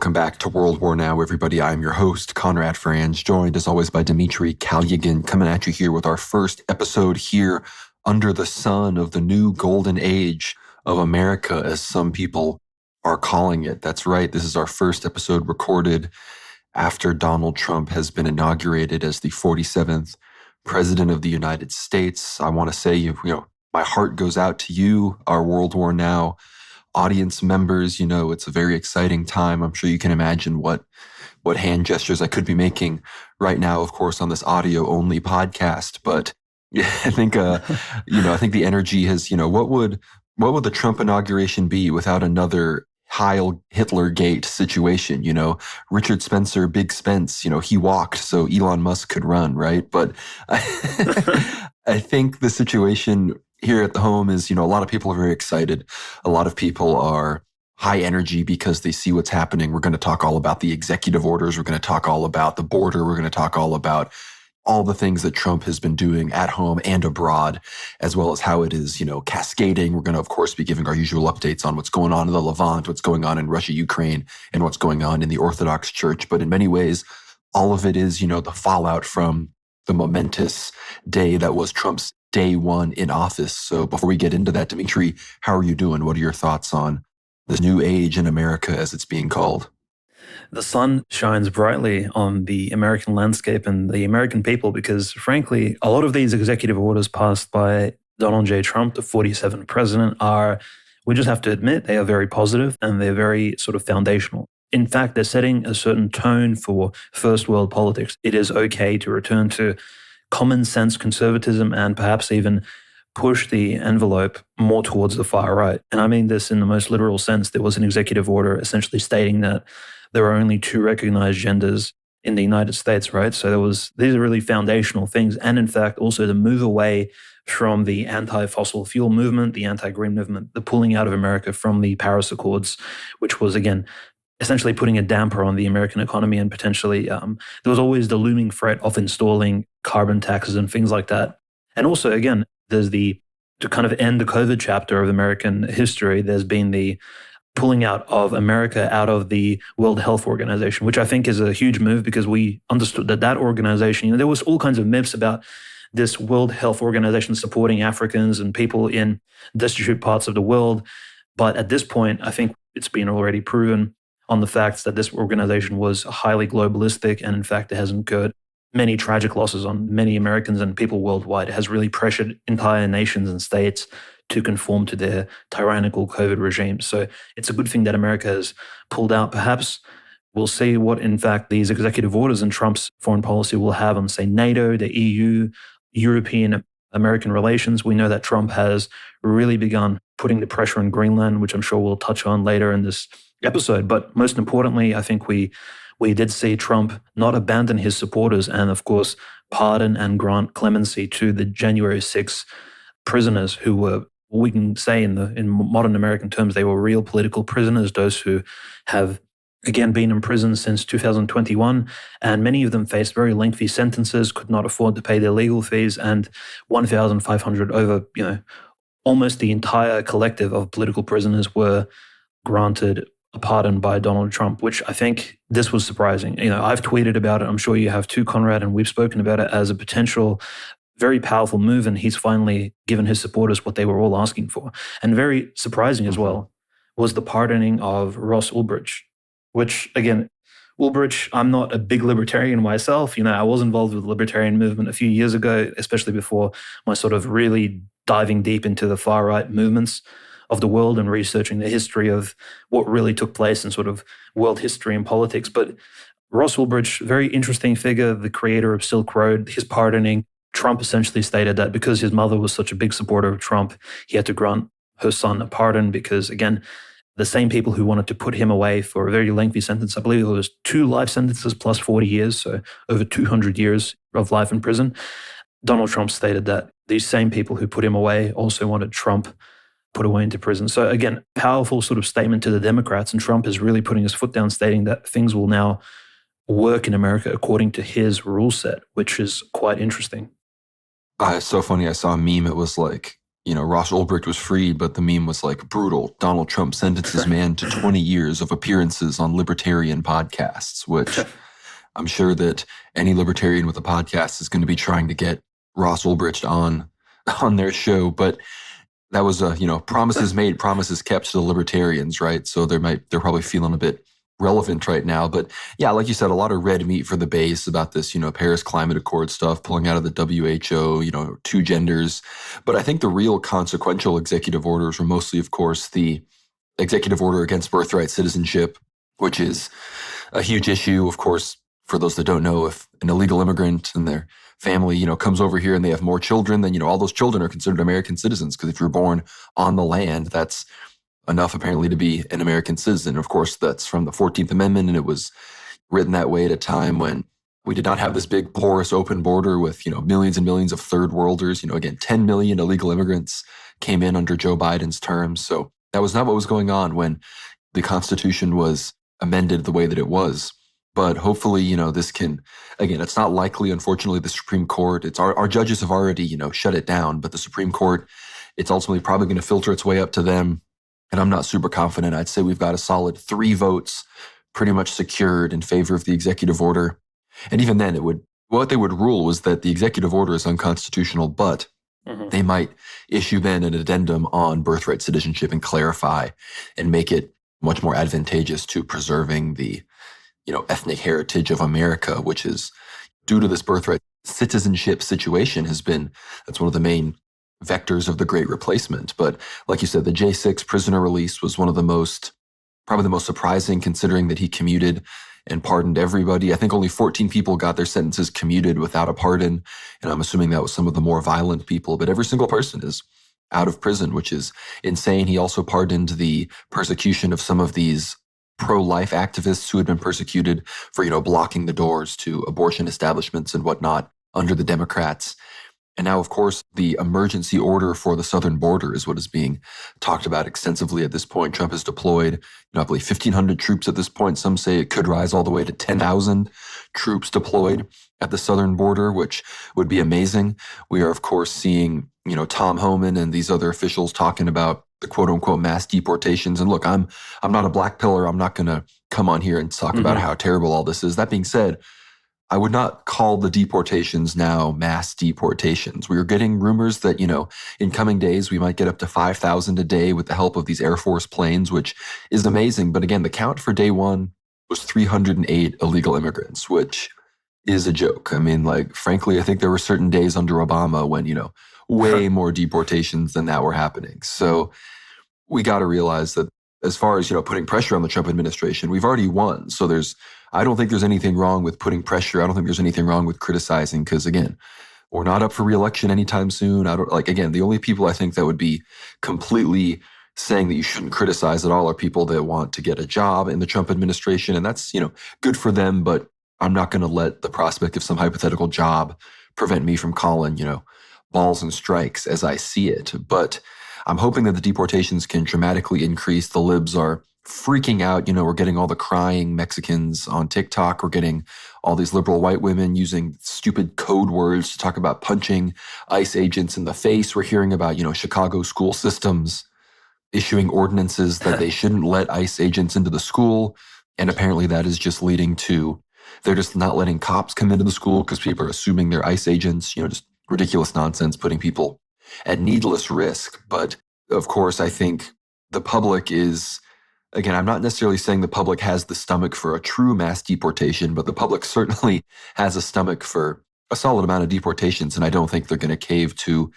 Welcome back to World War Now, everybody. I'm your host, Conrad Franz, joined as always by Dmitry Kalyagin, coming at you here with our first episode here under the sun of the new golden age of America, as some people are calling it. That's right. This is our first episode recorded after Donald Trump has been inaugurated as the 47th President of the United States. I want to say, my heart goes out to you, our World War Now audience members. It's a very exciting time. I'm sure you can imagine what hand gestures I could be making right now, of course, on this audio only podcast. But yeah, I think, I think the energy has, what would the Trump inauguration be without another Heil Hitler Gate situation? Richard Spencer, Big Spence, he walked so Elon Musk could run, right? But I think the situation here at the home is, a lot of people are very excited. A lot of people are high energy because they see what's happening. We're going to talk all about the executive orders. We're going to talk all about the border. We're going to talk all about all the things that Trump has been doing at home and abroad, as well as how it is, cascading. We're going to, of course, be giving our usual updates on what's going on in the Levant, what's going on in Russia, Ukraine, and what's going on in the Orthodox Church. But in many ways, all of it is, the fallout from the momentous day that was Trump's day one in office. So before we get into that, Dmitry, how are you doing? What are your thoughts on this new age in America, as it's being called? The sun shines brightly on the American landscape and the American people because, frankly, a lot of these executive orders passed by Donald J. Trump, the 47th president, we just have to admit, they are very positive and they're very sort of foundational. In fact, they're setting a certain tone for first world politics. It is okay to return to common sense conservatism and perhaps even push the envelope more towards the far right. And I mean this in the most literal sense. There was an executive order essentially stating that there are only two recognized genders in the United States, right? So these are really foundational things. And in fact, also the move away from the anti-fossil fuel movement, the anti-green movement, the pulling out of America from the Paris Accords, which was, again, essentially putting a damper on the American economy and potentially there was always the looming threat of installing carbon taxes and things like that. And also, again, there's to kind of end the COVID chapter of American history, there's been the pulling out of America out of the World Health Organization, which I think is a huge move because we understood that organization, there was all kinds of myths about this World Health Organization supporting Africans and people in destitute parts of the world. But at this point, I think it's been already proven on the facts that this organization was highly globalistic, and in fact, it has incurred many tragic losses on many Americans and people worldwide. It has really pressured entire nations and states to conform to their tyrannical COVID regime. So it's a good thing that America has pulled out. Perhaps we'll see what, in fact, these executive orders and Trump's foreign policy will have on, say, NATO, the EU, European-American relations. We know that Trump has really begun putting the pressure on Greenland, which I'm sure we'll touch on later in this episode. But most importantly, I think we did see Trump not abandon his supporters and, of course, pardon and grant clemency to the January 6 prisoners who were, we can say in modern American terms, they were real political prisoners, those who have, again, been in prison since 2021. And many of them faced very lengthy sentences, could not afford to pay their legal fees, and 1,500 over, almost the entire collective of political prisoners were granted a pardon by Donald Trump, which I think this was surprising. I've tweeted about it. I'm sure you have too, Conrad, and we've spoken about it as a potential very powerful move, and he's finally given his supporters what they were all asking for. And very surprising as well was the pardoning of Ross Ulbricht, which, again, Ulbricht, I'm not a big libertarian myself. I was involved with the libertarian movement a few years ago, especially before my sort of really diving deep into the far right movements of the world and researching the history of what really took place in sort of world history and politics. But Ross Ulbricht, very interesting figure, the creator of Silk Road, his pardoning. Trump essentially stated that because his mother was such a big supporter of Trump, he had to grant her son a pardon because, again, the same people who wanted to put him away for a very lengthy sentence, I believe it was 2 life sentences plus 40 years, so over 200 years of life in prison, Donald Trump stated that these same people who put him away also wanted Trump put away into prison. So again, powerful sort of statement to the Democrats, and Trump is really putting his foot down, stating that things will now work in America according to his rule set, which is quite interesting. It's so funny. I saw a meme. It was like, Ross Ulbricht was freed, but the meme was like brutal. Donald Trump sentences man to 20 years of appearances on libertarian podcasts, which I'm sure that any libertarian with a podcast is going to be trying to get Ross Ulbricht on their show. But that was promises made, promises kept to the libertarians, right? So they're probably feeling a bit relevant right now. But yeah, like you said, a lot of red meat for the base about this, Paris Climate Accord stuff, pulling out of the WHO, two genders. But I think the real consequential executive orders were mostly, of course, the executive order against birthright citizenship, which is a huge issue. Of course, for those that don't know, if an illegal immigrant and their family, comes over here and they have more children, then, all those children are considered American citizens. Because if you're born on the land, that's enough apparently to be an American citizen. Of course, that's from the 14th Amendment, and it was written that way at a time when we did not have this big porous open border with, millions and millions of third worlders. Again, 10 million illegal immigrants came in under Joe Biden's term. So that was not what was going on when the Constitution was amended the way that it was. But hopefully, this can, again, it's not likely, unfortunately, the Supreme Court, it's our judges have already, shut it down, but the Supreme Court, it's ultimately probably going to filter its way up to them. And I'm not super confident. I'd say we've got a solid 3 votes pretty much secured in favor of the executive order. And even then, what they would rule was that the executive order is unconstitutional, but they might issue then an addendum on birthright citizenship and clarify and make it much more advantageous to preserving the, ethnic heritage of America, which is due to this birthright citizenship situation that's one of the main vectors of the Great Replacement. But like you said, the J6 prisoner release was one of probably the most surprising, considering that he commuted and pardoned everybody. I think only 14 people got their sentences commuted without a pardon. And I'm assuming that was some of the more violent people, but every single person is out of prison, which is insane. He also pardoned the persecution of some of these pro-life activists who had been persecuted for, blocking the doors to abortion establishments and whatnot under the Democrats. And now, of course, the emergency order for the southern border is what is being talked about extensively at this point. Trump has deployed, I believe, 1,500 troops at this point. Some say it could rise all the way to 10,000 troops deployed at the southern border, which would be amazing. We are, of course, seeing, Tom Homan and these other officials talking about the quote unquote mass deportations. And look, I'm not a black pillar. I'm not going to come on here and talk about how terrible all this is. That being said, I would not call the deportations now mass deportations. We are getting rumors that, in coming days, we might get up to 5,000 a day with the help of these Air Force planes, which is amazing. But again, the count for day one was 308 illegal immigrants, which is a joke. I mean, frankly, I think there were certain days under Obama when, way more deportations than that were happening. So we got to realize that as far as, putting pressure on the Trump administration, we've already won. So I don't think there's anything wrong with putting pressure. I don't think there's anything wrong with criticizing because, again, we're not up for re-election anytime soon. The only people I think that would be completely saying that you shouldn't criticize at all are people that want to get a job in the Trump administration. And that's, good for them. But I'm not going to let the prospect of some hypothetical job prevent me from calling, balls and strikes as I see it. But I'm hoping that the deportations can dramatically increase. The libs are freaking out. We're getting all the crying Mexicans on TikTok. We're getting all these liberal white women using stupid code words to talk about punching ICE agents in the face. We're hearing about, Chicago school systems issuing ordinances that they shouldn't let ICE agents into the school. And apparently that is just leading to, they're just not letting cops come into the school because people are assuming they're ICE agents, just ridiculous nonsense, putting people at needless risk. But of course, I think the public is, again, I'm not necessarily saying the public has the stomach for a true mass deportation, but the public certainly has a stomach for a solid amount of deportations. And I don't think they're going to cave to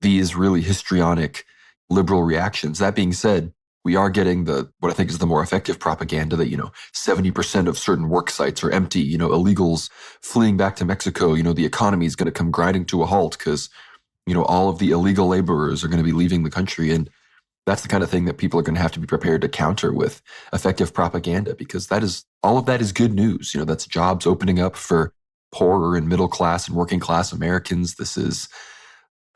these really histrionic liberal reactions. That being said, we are getting what I think is the more effective propaganda that, 70% of certain work sites are empty, illegals fleeing back to Mexico, the economy is going to come grinding to a halt because, all of the illegal laborers are going to be leaving the country. And that's the kind of thing that people are going to have to be prepared to counter with effective propaganda, because all of that is good news. That's jobs opening up for poorer and middle class and working class Americans. This is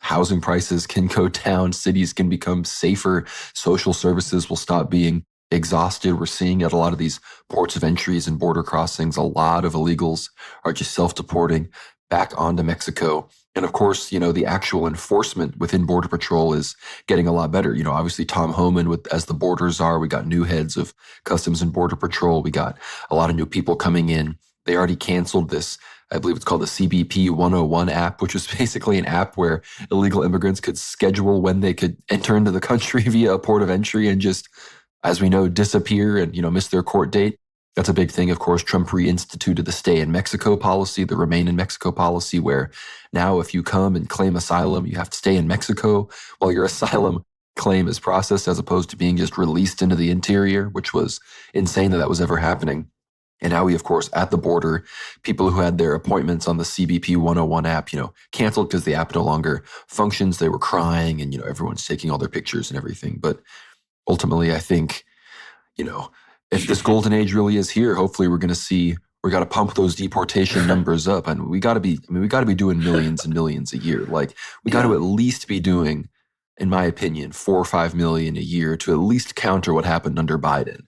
housing prices can go down, cities can become safer, social services will stop being exhausted. We're seeing at a lot of these ports of entries and border crossings, a lot of illegals are just self-deporting back onto Mexico. And of course, the actual enforcement within Border Patrol is getting a lot better. Obviously Tom Homan as the border czar, we got new heads of Customs and Border Patrol. We got a lot of new people coming in. They already canceled this, I believe it's called the CBP 101 app, which was basically an app where illegal immigrants could schedule when they could enter into the country via a port of entry and just, as we know, disappear and, miss their court date. That's a big thing. Of course, Trump reinstituted the stay in Mexico policy, the remain in Mexico policy, where now if you come and claim asylum, you have to stay in Mexico while your asylum claim is processed, as opposed to being just released into the interior, which was insane that was ever happening. And now we, of course, at the border, people who had their appointments on the CBP 101 app, canceled because the app no longer functions. They were crying and, everyone's taking all their pictures and everything. But ultimately, I think, if this golden age really is here, hopefully we got to pump those deportation numbers up. And we got to be doing millions and millions a year. Like we got to at least be doing, in my opinion, 4 or 5 million a year to at least counter what happened under Biden.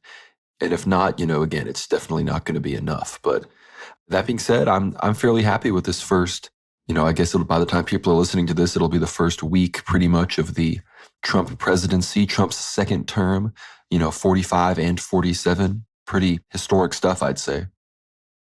And if not, again, it's definitely not going to be enough. But that being said, I'm fairly happy with this first, I guess by the time people are listening to this, it'll be the first week pretty much of the Trump presidency, Trump's second term, 45 and 47. Pretty historic stuff, I'd say.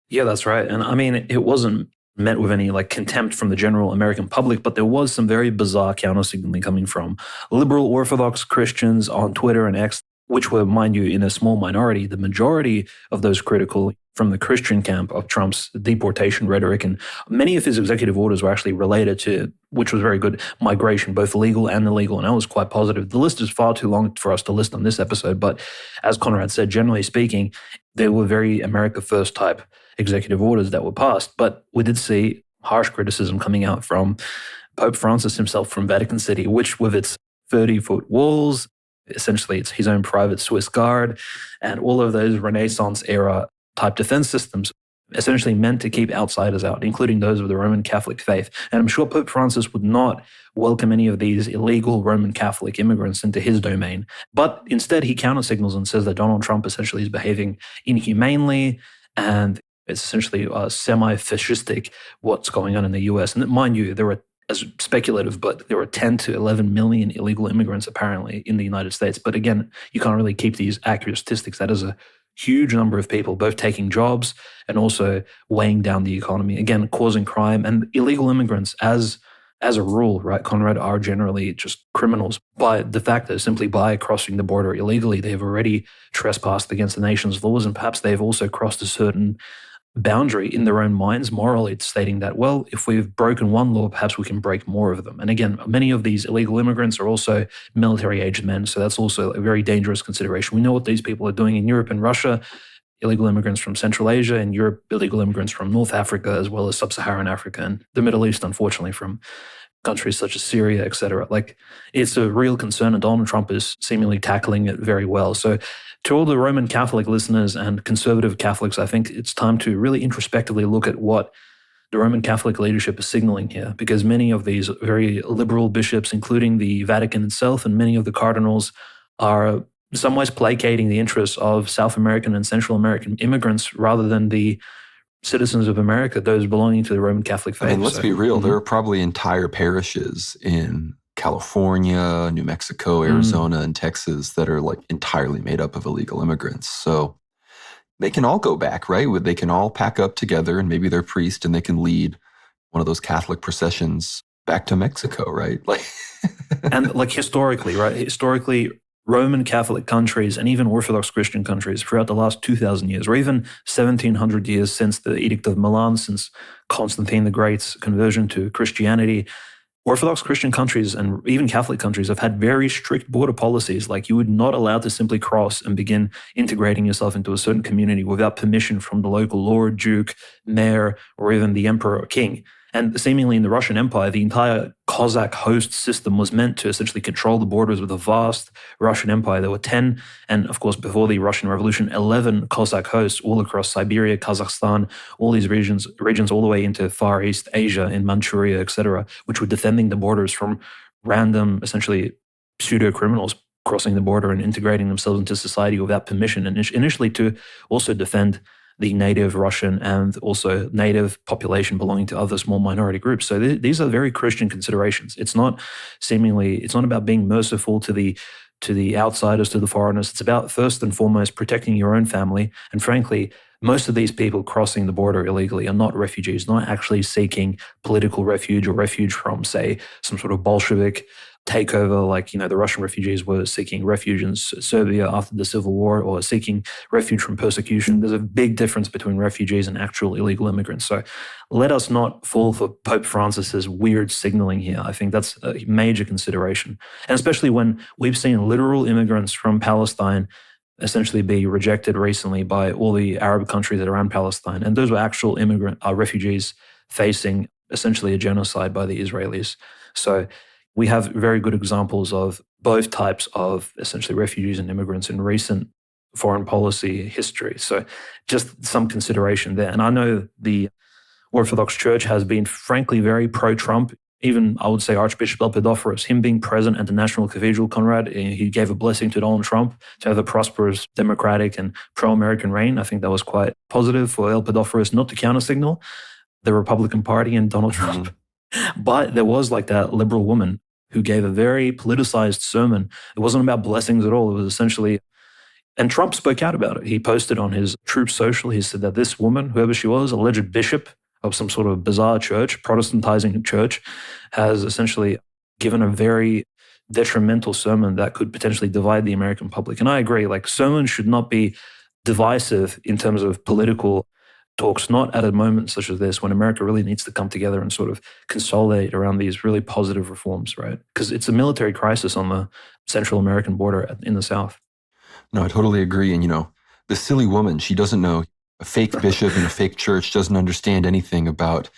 Yeah, that's right. And I mean, it wasn't met with any contempt from the general American public, but there was some very bizarre counter-signaling coming from liberal Orthodox Christians on Twitter and X, which were, mind you, in a small minority. The majority of those critical from the Christian camp of Trump's deportation rhetoric, and many of his executive orders were actually related to, which was very good, migration, both legal and illegal, and that was quite positive. The list is far too long for us to list on this episode, but as Conrad said, generally speaking, they were very America First type executive orders that were passed, but we did see harsh criticism coming out from Pope Francis himself from Vatican City, which with its 30-foot walls, essentially it's his own private Swiss Guard, and all of those Renaissance era type defense systems essentially meant to keep outsiders out, including those of the Roman Catholic faith. And I'm sure Pope Francis would not welcome any of these illegal Roman Catholic immigrants into his domain. But instead, he countersignals and says that Donald Trump essentially is behaving inhumanely and it's essentially semi-fascistic what's going on in the US. And mind you, there are, as speculative, but there were 10 to 11 million illegal immigrants apparently in the United States. But again, you can't really keep these accurate statistics. That is a huge number of people, both taking jobs and also weighing down the economy, again, causing crime. And illegal immigrants, as a rule, right, Conrad, are generally just criminals by de facto, simply by crossing the border illegally. They have already trespassed against the nation's laws, and perhaps they've also crossed a certain boundary in their own minds morally, stating that, well, if we've broken one law, perhaps we can break more of them. And again, many of these illegal immigrants are also military-aged men, so that's also a very dangerous consideration. We know what these people are doing in Europe and Russia, illegal immigrants from Central Asia, and Europe, illegal immigrants from North Africa, as well as Sub-Saharan Africa, and the Middle East, unfortunately, from countries such as Syria, etc. It's a real concern, and Donald Trump is seemingly tackling it very well. So to all the Roman Catholic listeners and conservative Catholics, I think it's time to really introspectively look at what the Roman Catholic leadership is signaling here, because many of these very liberal bishops, including the Vatican itself and many of the cardinals, are in some ways placating the interests of South American and Central American immigrants rather than the citizens of America, those belonging to the Roman Catholic faith. I mean, let's be real. There are probably entire parishes in California, New Mexico, Arizona, and Texas that are entirely made up of illegal immigrants. So they can all go back, right? They can all pack up together and maybe they're priest and they can lead one of those Catholic processions back to Mexico, right? And historically, right? Historically, Roman Catholic countries and even Orthodox Christian countries throughout the last 2,000 years, or even 1,700 years since the Edict of Milan, since Constantine the Great's conversion to Christianity, Orthodox Christian countries and even Catholic countries have had very strict border policies. You would not allowed to simply cross and begin integrating yourself into a certain community without permission from the local lord, duke, mayor, or even the emperor or king. And seemingly in the Russian Empire, the entire Cossack host system was meant to essentially control the borders with a vast Russian Empire. There were 10, and of course, before the Russian Revolution, 11 Cossack hosts all across Siberia, Kazakhstan, all these regions all the way into Far East Asia, in Manchuria, etc., which were defending the borders from random, essentially pseudo-criminals crossing the border and integrating themselves into society without permission, and initially to also defend the native Russian and also native population belonging to other small minority groups. So these are very Christian considerations. It's not about being merciful to the outsiders, to the foreigners. It's about first and foremost protecting your own family. And frankly, most of these people crossing the border illegally are not refugees, not actually seeking political refuge or refuge from, say, some sort of Bolshevik takeover, like, the Russian refugees were seeking refuge in Serbia after the Civil War, or seeking refuge from persecution. There's a big difference between refugees and actual illegal immigrants. So let us not fall for Pope Francis's weird signaling here. I think that's a major consideration. And especially when we've seen literal immigrants from Palestine essentially be rejected recently by all the Arab countries that are around Palestine. And those were actual refugees facing essentially a genocide by the Israelis. So we have very good examples of both types of essentially refugees and immigrants in recent foreign policy history. So just some consideration there. And I know the Orthodox Church has been frankly very pro-Trump. Even, I would say, Archbishop Elpidophorus, him being present at the National Cathedral, Conrad, he gave a blessing to Donald Trump to have a prosperous, democratic, and pro-American reign. I think that was quite positive for Elpidophorus not to counter-signal the Republican Party and Donald Trump. But there was like that liberal woman who gave a very politicized sermon. It wasn't about blessings at all. It was essentially, and Trump spoke out about it. He posted on his Truth Social, he said that this woman, whoever she was, alleged bishop of some sort of bizarre church, Protestantizing church, has essentially given a very detrimental sermon that could potentially divide the American public. And I agree, like, sermons should not be divisive in terms of political talks, not at a moment such as this when America really needs to come together and sort of consolidate around these really positive reforms, right? Because it's a military crisis on the Central American border in the South. No, I totally agree. And, the silly woman, she doesn't know. A fake bishop in a fake church doesn't understand anything about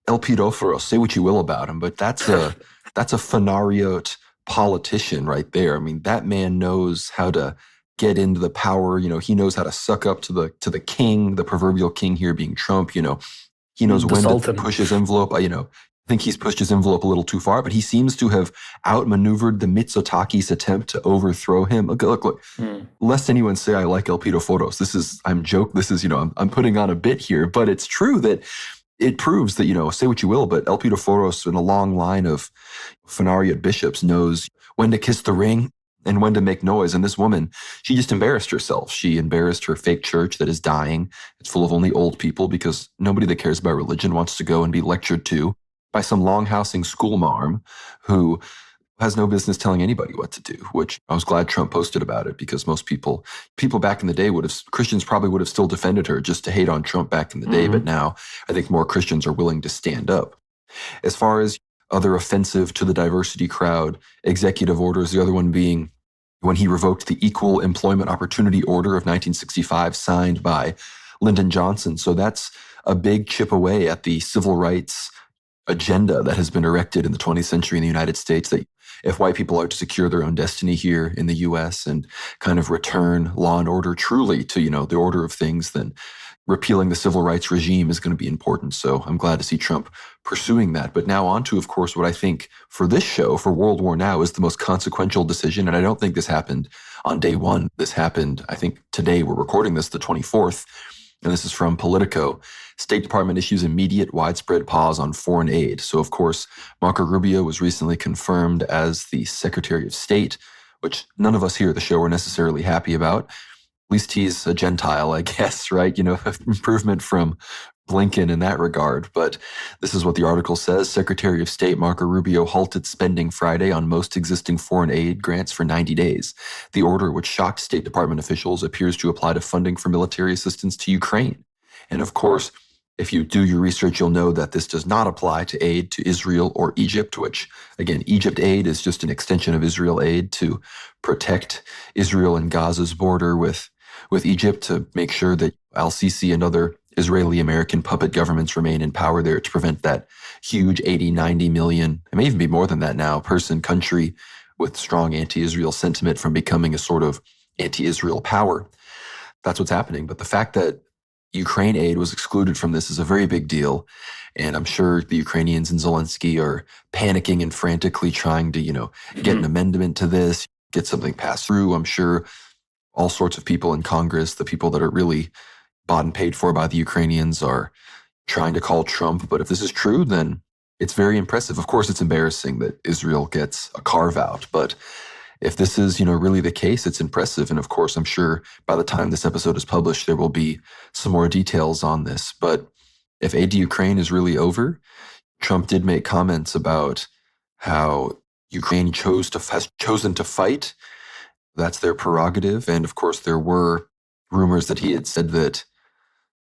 Elpidophorus. Say what you will about him, but that's a fanariot politician right there. I mean, that man knows how to get into the power. He knows how to suck up to the king, the proverbial king here being Trump. He knows when to push his envelope. I think he's pushed his envelope a little too far, but he seems to have outmaneuvered the Mitsotakis' attempt to overthrow him. Look. Lest anyone say I like Elpidophorus. I'm putting on a bit here, but it's true that it proves that, say what you will, but Elpidophorus in a long line of fanariot bishops knows when to kiss the ring and when to make noise. And this woman, she just embarrassed herself. She embarrassed her fake church that is dying. It's full of only old people because nobody that cares about religion wants to go and be lectured to by some longhousing schoolmarm who has no business telling anybody what to do, which I was glad Trump posted about it, because most people back in the day Christians probably would have still defended her just to hate on Trump back in the day. But now I think more Christians are willing to stand up. As far as other offensive to the diversity crowd executive orders, the other one being when he revoked the Equal Employment Opportunity Order of 1965 signed by Lyndon Johnson. So that's a big chip away at the civil rights agenda that has been erected in the 20th century in the United States, that if white people are to secure their own destiny here in the U.S. and kind of return law and order truly to, the order of things, then repealing the civil rights regime is going to be important. So I'm glad to see Trump pursuing that. But now on to, of course, what I think for this show, for World War Now, is the most consequential decision. And I don't think this happened on day one. This happened, I think today, we're recording this the 24th. And this is from Politico. State Department issues immediate widespread pause on foreign aid. So, of course, Marco Rubio was recently confirmed as the Secretary of State, which none of us here at the show are necessarily happy about. At least he's a Gentile, I guess, right? Improvement from Blinken in that regard. But this is what the article says. Secretary of State Marco Rubio halted spending Friday on most existing foreign aid grants for 90 days. The order, which shocked State Department officials, appears to apply to funding for military assistance to Ukraine. And of course, if you do your research, you'll know that this does not apply to aid to Israel or Egypt, which, again, Egypt aid is just an extension of Israel aid to protect Israel and Gaza's border with Egypt, to make sure that al-Sisi and other Israeli-American puppet governments remain in power there to prevent that huge 80, 90 million, it may even be more than that now, person country with strong anti-Israel sentiment from becoming a sort of anti-Israel power. That's what's happening. But the fact that Ukraine aid was excluded from this is a very big deal. And I'm sure the Ukrainians and Zelensky are panicking and frantically trying to, get an amendment to this, get something passed through. I'm sure all sorts of people in Congress, the people that are really bought and paid for by the Ukrainians, are trying to call Trump. But if this is true, then it's very impressive. Of course, it's embarrassing that Israel gets a carve out, but if this is, really the case, it's impressive. And of course, I'm sure by the time this episode is published, there will be some more details on this. But if aid to Ukraine is really over, Trump did make comments about how Ukraine has chosen to fight. That's their prerogative. And of course, there were rumors that he had said that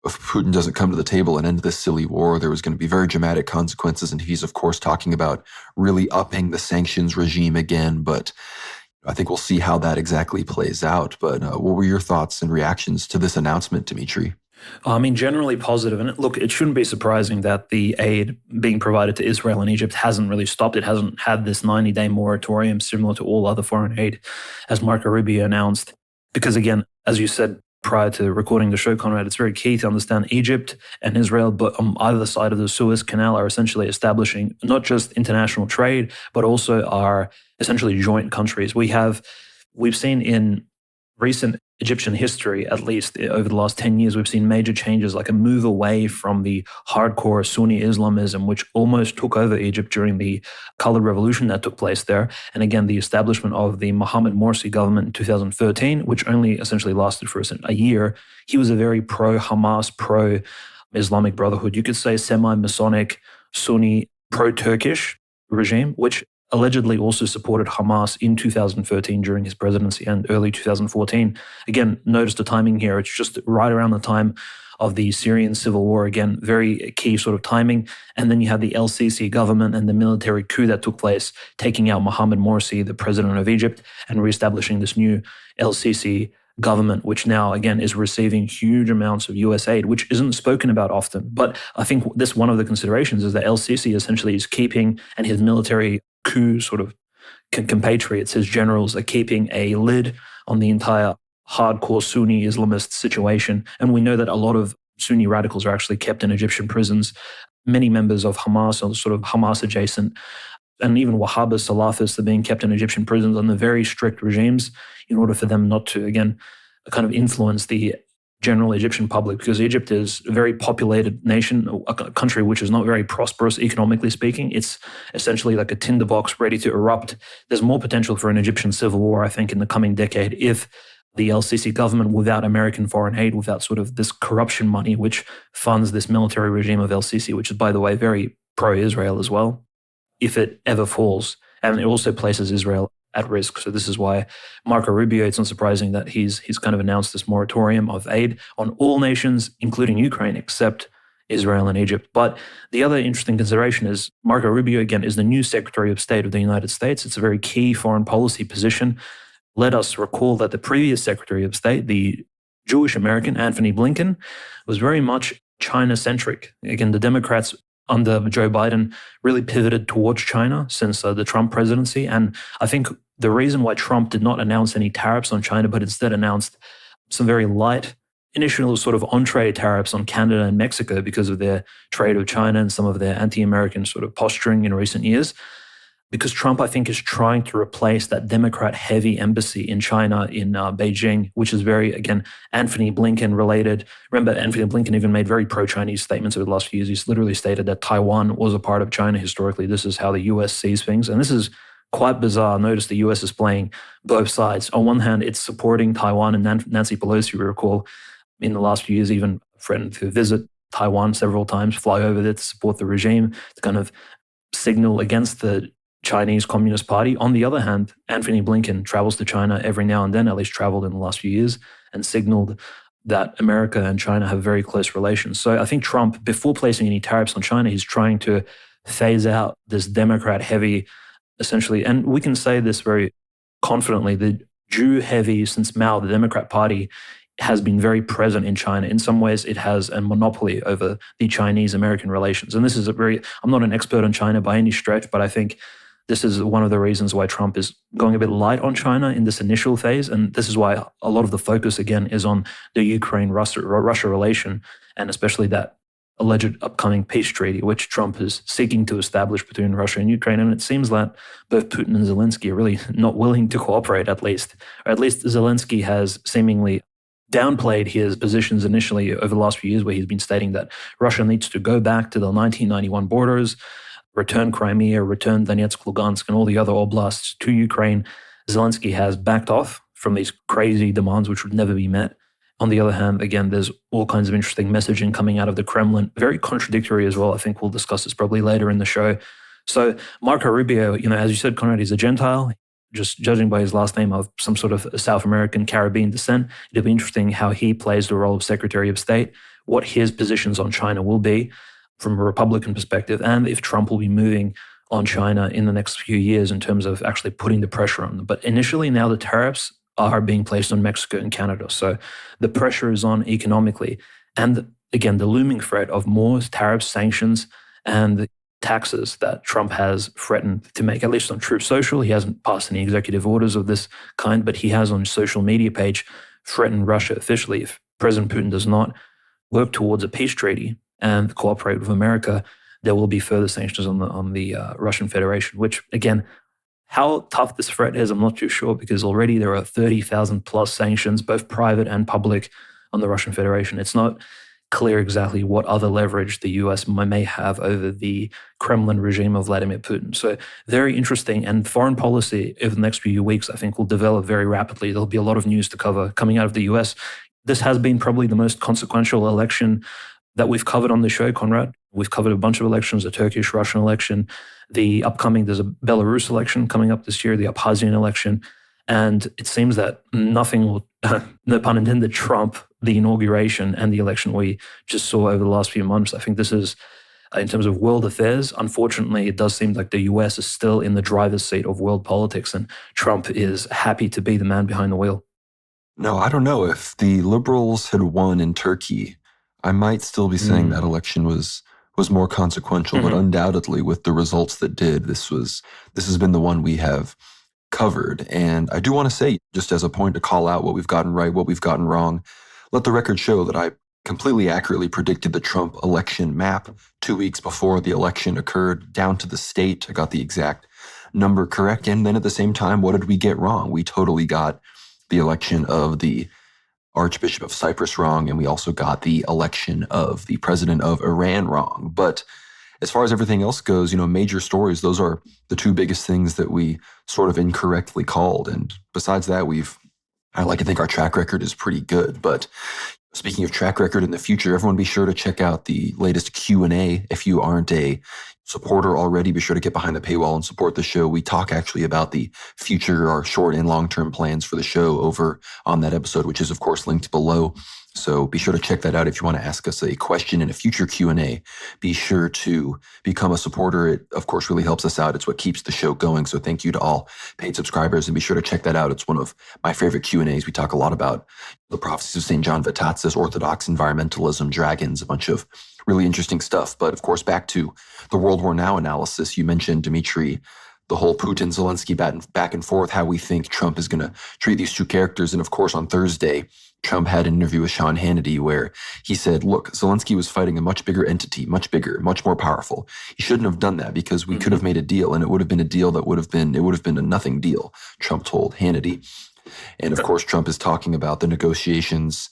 if Putin doesn't come to the table and end this silly war, there was going to be very dramatic consequences. And he's, of course, talking about really upping the sanctions regime again. But I think we'll see how that exactly plays out. But what were your thoughts and reactions to this announcement, Dimitri? I mean, generally positive. And look, it shouldn't be surprising that the aid being provided to Israel and Egypt hasn't really stopped. It hasn't had this 90-day moratorium similar to all other foreign aid, as Marco Rubio announced. Because again, as you said prior to recording the show, Conrad, it's very key to understand Egypt and Israel, but on either side of the Suez Canal, are essentially establishing not just international trade, but also are essentially joint countries. We've seen in recent Egyptian history, at least over the last 10 years, we've seen major changes, like a move away from the hardcore Sunni Islamism, which almost took over Egypt during the colored revolution that took place there. And again, the establishment of the Mohamed Morsi government in 2013, which only essentially lasted for a year. He was a very pro-Hamas, pro-Islamic Brotherhood, you could say semi-Masonic, Sunni, pro-Turkish regime, which allegedly also supported Hamas in 2013 during his presidency and early 2014. Again, notice the timing here. It's just right around the time of the Syrian civil war. Again, very key sort of timing. And then you have the LCC government and the military coup that took place, taking out Mohamed Morsi, the president of Egypt, and reestablishing this new LCC government, which now, again, is receiving huge amounts of US aid, which isn't spoken about often. But I think this one of the considerations is that LCC essentially is keeping, and his military coup sort of compatriots, his generals, are keeping a lid on the entire hardcore Sunni Islamist situation. And we know that a lot of Sunni radicals are actually kept in Egyptian prisons. Many members of Hamas or sort of Hamas adjacent, and even Wahhabis, Salafists, are being kept in Egyptian prisons under very strict regimes in order for them not to, again, kind of influence the general Egyptian public, because Egypt is a very populated nation, a country which is not very prosperous economically speaking. It's essentially like a tinderbox ready to erupt. There's more potential for an Egyptian civil war, I think, in the coming decade if the LCC government, without American foreign aid, without sort of this corruption money which funds this military regime of LCC, which is, by the way, very pro-Israel as well, if it ever falls. And it also places Israel at risk. So this is why Marco Rubio, it's not surprising that he's kind of announced this moratorium of aid on all nations, including Ukraine, except Israel and Egypt. But the other interesting consideration is Marco Rubio, again, is the new Secretary of State of the United States. It's a very key foreign policy position. Let us recall that the previous Secretary of State, the Jewish American Anthony Blinken, was very much China-centric. Again, the Democrats under Joe Biden really pivoted towards China since the Trump presidency. And I think the reason why Trump did not announce any tariffs on China, but instead announced some very light initial sort of on-trade tariffs on Canada and Mexico because of their trade with China and some of their anti-American sort of posturing in recent years, because Trump, I think, is trying to replace that Democrat-heavy embassy in China, in Beijing, which is very, again, Anthony Blinken related. Remember, Anthony Blinken even made very pro-Chinese statements over the last few years. He's literally stated that Taiwan was a part of China historically. This is how the US sees things. And this is quite bizarre. Notice the US is playing both sides. On one hand, it's supporting Taiwan, and Nancy Pelosi, we recall, in the last few years, even threatened to visit Taiwan several times, fly over there to support the regime, to kind of signal against the Chinese Communist Party. On the other hand, Anthony Blinken travels to China every now and then, at least traveled in the last few years, and signaled that America and China have very close relations. So I think Trump, before placing any tariffs on China, he's trying to phase out this Democrat-heavy, essentially, and we can say this very confidently, the Jew-heavy, since Mao, the Democrat Party has been very present in China. In some ways, it has a monopoly over the Chinese-American relations. And this is I'm not an expert on China by any stretch, but I think this is one of the reasons why Trump is going a bit light on China in this initial phase. And this is why a lot of the focus, again, is on the Ukraine-Russia relation, and especially that alleged upcoming peace treaty, which Trump is seeking to establish between Russia and Ukraine. And it seems that both Putin and Zelensky are really not willing to cooperate, at least. Or at least Zelensky has seemingly downplayed his positions initially over the last few years, where he's been stating that Russia needs to go back to the 1991 borders, return Crimea, return Donetsk, Lugansk, and all the other oblasts to Ukraine. Zelensky has backed off from these crazy demands, which would never be met. On the other hand, again, there's all kinds of interesting messaging coming out of the Kremlin, very contradictory as well. I think we'll discuss this probably later in the show. So Marco Rubio, as you said, Conrad, he's a Gentile. Just judging by his last name, of some sort of South American Caribbean descent. It'll be interesting how he plays the role of Secretary of State, what his positions on China will be from a Republican perspective, and if Trump will be moving on China in the next few years in terms of actually putting the pressure on them. But initially, now the tariffs are being placed on Mexico and Canada. So the pressure is on economically. And again, the looming threat of more tariffs, sanctions, and taxes that Trump has threatened to make, at least on Truth Social. He hasn't passed any executive orders of this kind, but he has on his social media page threatened Russia officially. If President Putin does not work towards a peace treaty and cooperate with America, there will be further sanctions on the Russian Federation, which, again, how tough this threat is, I'm not too sure, because already there are 30,000 plus sanctions, both private and public, on the Russian Federation. It's not clear exactly what other leverage the US may have over the Kremlin regime of Vladimir Putin. So very interesting. And foreign policy over the next few weeks, I think, will develop very rapidly. There'll be a lot of news to cover coming out of the US. This has been probably the most consequential election that we've covered on the show, Conrad. We've covered a bunch of elections, the Turkish-Russian election, there's a Belarus election coming up this year, the Abkhazian election. And it seems that nothing will, no pun intended, trump the inauguration and the election we just saw over the last few months. I think this is, in terms of world affairs, unfortunately, it does seem like the US is still in the driver's seat of world politics, and Trump is happy to be the man behind the wheel. No, I don't know. If the liberals had won in Turkey, I might still be saying that election was more consequential, but undoubtedly with the results that did, this has been the one we have covered. And I do want to say, just as a point to call out what we've gotten right, what we've gotten wrong, let the record show that I completely accurately predicted the Trump election map 2 weeks before the election occurred, down to the state. I got the exact number correct. And then at the same time, what did we get wrong? We totally got the election of the Archbishop of Cyprus wrong, and we also got the election of the president of Iran wrong. But as far as everything else goes, major stories, those are the two biggest things that we sort of incorrectly called. And besides that, I like to think our track record is pretty good. But speaking of track record in the future, everyone be sure to check out the latest Q&A. If you aren't a supporter already, be sure to get behind the paywall and support the show. We talk actually about the future, our short and long-term plans for the show over on that episode, which is, of course, linked below. So be sure to check that out if you want to ask us a question in a future Q&A. Be sure to become a supporter. It, of course, really helps us out. It's what keeps the show going. So thank you to all paid subscribers, and be sure to check that out. It's one of my favorite Q&As. We talk a lot about the prophecies of St. John Vatatzis, Orthodox environmentalism, dragons, a bunch of really interesting stuff. But of course, back to the World War Now analysis. You mentioned, Dmitry, the whole Putin-Zelensky back and forth, how we think Trump is going to treat these two characters. And of course, on Thursday, Trump had an interview with Sean Hannity where he said, look, Zelensky was fighting a much bigger entity, much bigger, much more powerful. He shouldn't have done that because we could have made a deal, and it would have been a deal that would have been a nothing deal, Trump told Hannity. And of course, Trump is talking about the negotiations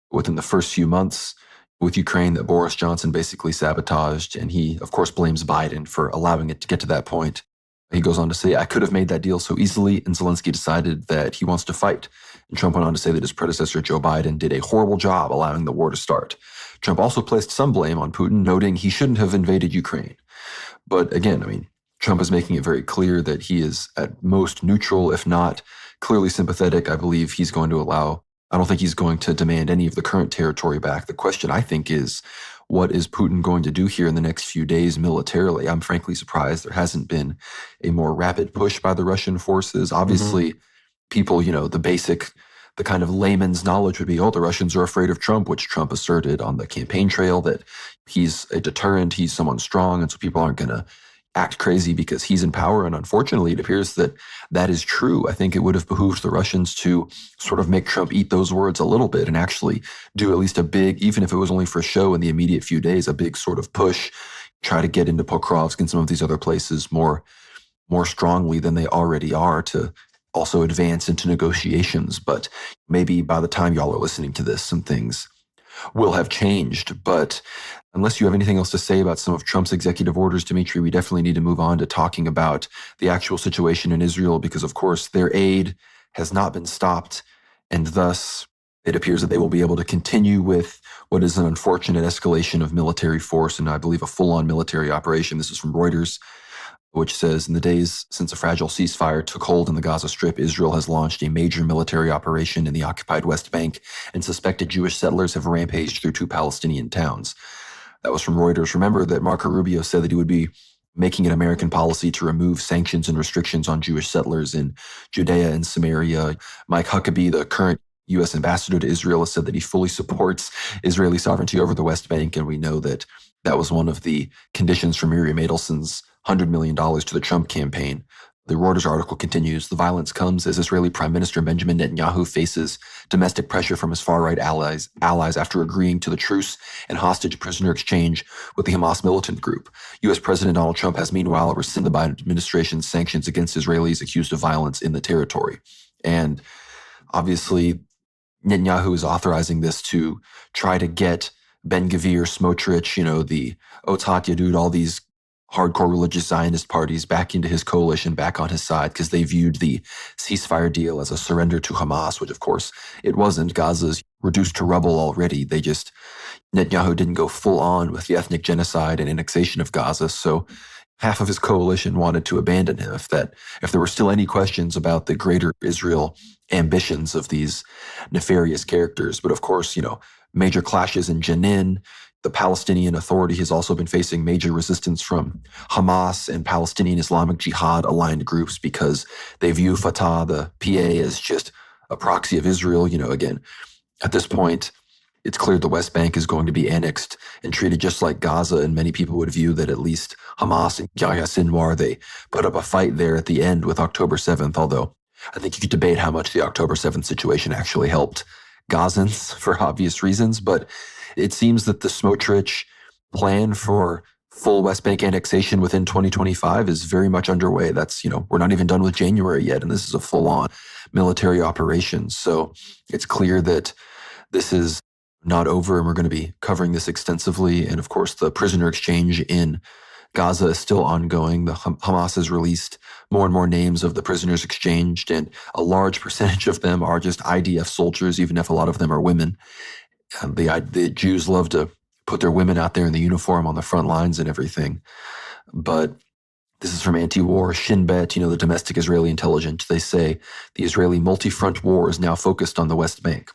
within the first few months with Ukraine that Boris Johnson basically sabotaged. And he, of course, blames Biden for allowing it to get to that point. He goes on to say, I could have made that deal so easily, and Zelensky decided that he wants to fight. And Trump went on to say that his predecessor, Joe Biden, did a horrible job allowing the war to start. Trump also placed some blame on Putin, noting he shouldn't have invaded Ukraine. But again, Trump is making it very clear that he is at most neutral, if not clearly sympathetic. I believe he's going to I don't think he's going to demand any of the current territory back. The question, I think, is what is Putin going to do here in the next few days militarily? I'm frankly surprised there hasn't been a more rapid push by the Russian forces. Obviously, people, the kind of layman's knowledge would be, the Russians are afraid of Trump, which Trump asserted on the campaign trail, that he's a deterrent, he's someone strong, and so people aren't going to act crazy because he's in power. And unfortunately, it appears that that is true. I think it would have behooved the Russians to sort of make Trump eat those words a little bit and actually do at least a big, even if it was only for show in the immediate few days, a big sort of push, try to get into Pokrovsk and some of these other places more strongly than they already are, to also advance into negotiations. But maybe by the time y'all are listening to this, some things will have changed. But unless you have anything else to say about some of Trump's executive orders, Dimitri, we definitely need to move on to talking about the actual situation in Israel, because, of course, their aid has not been stopped, and thus it appears that they will be able to continue with what is an unfortunate escalation of military force, and I believe a full-on military operation. This is from Reuters, which says, in the days since a fragile ceasefire took hold in the Gaza Strip, Israel has launched a major military operation in the occupied West Bank, and suspected Jewish settlers have rampaged through 2 Palestinian towns. That was from Reuters. Remember that Marco Rubio said that he would be making it American policy to remove sanctions and restrictions on Jewish settlers in Judea and Samaria. Mike Huckabee, the current U.S. ambassador to Israel, has said that he fully supports Israeli sovereignty over the West Bank, and we know that that was one of the conditions for Miriam Adelson's $100 million to the Trump campaign. The Reuters article continues, the violence comes as Israeli Prime Minister Benjamin Netanyahu faces domestic pressure from his far-right allies after agreeing to the truce and hostage prisoner exchange with the Hamas militant group. U.S. President Donald Trump has meanwhile rescinded the Biden administration's sanctions against Israelis accused of violence in the territory. And obviously, Netanyahu is authorizing this to try to get Ben Gvir, Smotrich, the Otat Yadud, all these hardcore religious Zionist parties back into his coalition, back on his side, because they viewed the ceasefire deal as a surrender to Hamas, which of course it wasn't. Gaza's reduced to rubble already. Netanyahu didn't go full on with the ethnic genocide and annexation of Gaza, so half of his coalition wanted to abandon him if there were still any questions about the greater Israel ambitions of these nefarious characters. But of course, major clashes in Jenin. The Palestinian Authority has also been facing major resistance from Hamas and Palestinian Islamic Jihad aligned groups because they view Fatah, the PA, as just a proxy of Israel. Again, at this point, it's clear the West Bank is going to be annexed and treated just like Gaza, and many people would view that at least Hamas and Yahya Sinwar, they put up a fight there at the end with October 7th, although I think you could debate how much the October 7th situation actually helped Gazans for obvious reasons, but it seems that the Smotrich plan for full West Bank annexation within 2025 is very much underway. That's, we're not even done with January yet, and this is a full-on military operation. So it's clear that this is not over, and we're going to be covering this extensively. And of course, the prisoner exchange in Gaza is still ongoing. The Hamas has released more and more names of the prisoners exchanged, and a large percentage of them are just IDF soldiers, even if a lot of them are women. The Jews love to put their women out there in the uniform on the front lines and everything. But this is from anti-war Shin Bet, the domestic Israeli intelligence. They say the Israeli multi-front war is now focused on the West Bank.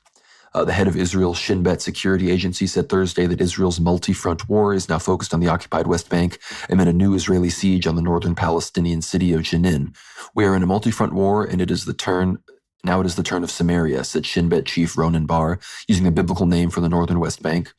The head of Israel's Shin Bet security agency said Thursday that Israel's multi-front war is now focused on the occupied West Bank amid a new Israeli siege on the northern Palestinian city of Jenin. We are in a multi-front war, and now it is the turn of Samaria, said Shin Bet chief Ronan Bar, using a biblical name for the northern West Bank.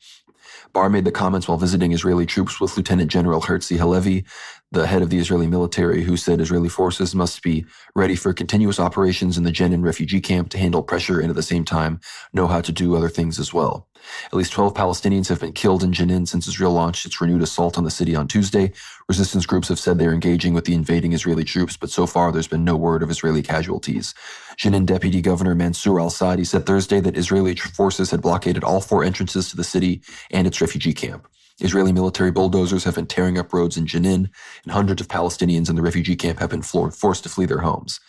Bar made the comments while visiting Israeli troops with Lieutenant General Herzi Halevi, the head of the Israeli military, who said Israeli forces must be ready for continuous operations in the Jenin refugee camp to handle pressure and at the same time know how to do other things as well. At least 12 Palestinians have been killed in Jenin since Israel launched its renewed assault on the city on Tuesday. Resistance groups have said they're engaging with the invading Israeli troops, but so far there's been no word of Israeli casualties. Jenin Deputy Governor Mansour al-Saadi said Thursday that Israeli forces had blockaded all 4 entrances to the city and its refugee camp. Israeli military bulldozers have been tearing up roads in Jenin, and hundreds of Palestinians in the refugee camp have been forced to flee their homes.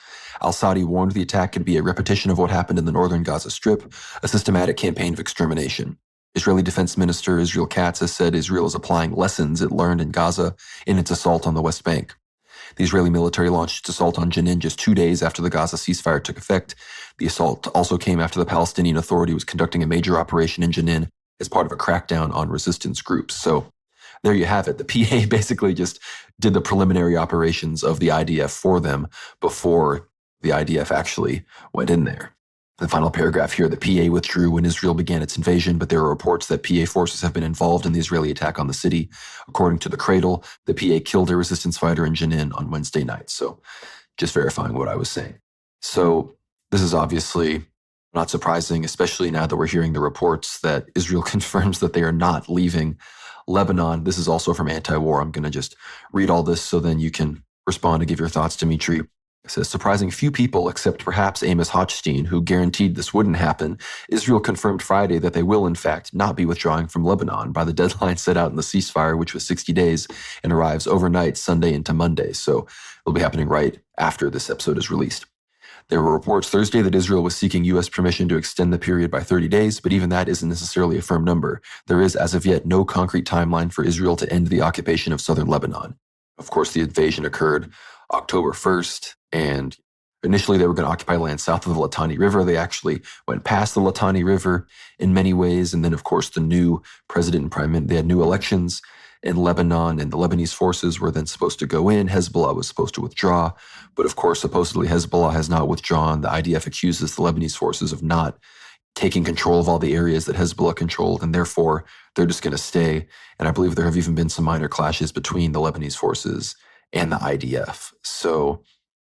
Al-Saadi warned the attack could be a repetition of what happened in the northern Gaza Strip, a systematic campaign of extermination. Israeli Defense Minister Israel Katz has said Israel is applying lessons it learned in Gaza in its assault on the West Bank. The Israeli military launched its assault on Jenin just 2 days after the Gaza ceasefire took effect. The assault also came after the Palestinian Authority was conducting a major operation in Jenin as part of a crackdown on resistance groups. So there you have it. The PA basically just did the preliminary operations of the IDF for them before the IDF actually went in there. The final paragraph here, the PA withdrew when Israel began its invasion, but there are reports that PA forces have been involved in the Israeli attack on the city. According to the Cradle, the PA killed a resistance fighter in Jenin on Wednesday night. So just verifying what I was saying. So this is obviously not surprising, especially now that we're hearing the reports that Israel confirms that they are not leaving Lebanon. This is also from Anti-War. I'm going to just read all this so then you can respond and give your thoughts, Dimitri. It says, surprising few people, except perhaps Amos Hochstein, who guaranteed this wouldn't happen, Israel confirmed Friday that they will, in fact, not be withdrawing from Lebanon by the deadline set out in the ceasefire, which was 60 days, and arrives overnight, Sunday into Monday. So it'll be happening right after this episode is released. There were reports Thursday that Israel was seeking U.S. permission to extend the period by 30 days, but even that isn't necessarily a firm number. There is, as of yet, no concrete timeline for Israel to end the occupation of southern Lebanon. Of course, the invasion occurred October 1st, and initially they were going to occupy land south of the Litani River. They actually went past the Litani River in many ways, and then, of course, the new president and prime minister, they had new elections in Lebanon, and the Lebanese forces were then supposed to go in. Hezbollah was supposed to withdraw, but of course, supposedly Hezbollah has not withdrawn. The IDF accuses the Lebanese forces of not taking control of all the areas that Hezbollah controlled, and therefore they're just going to stay. And I believe there have even been some minor clashes between the Lebanese forces and the IDF. So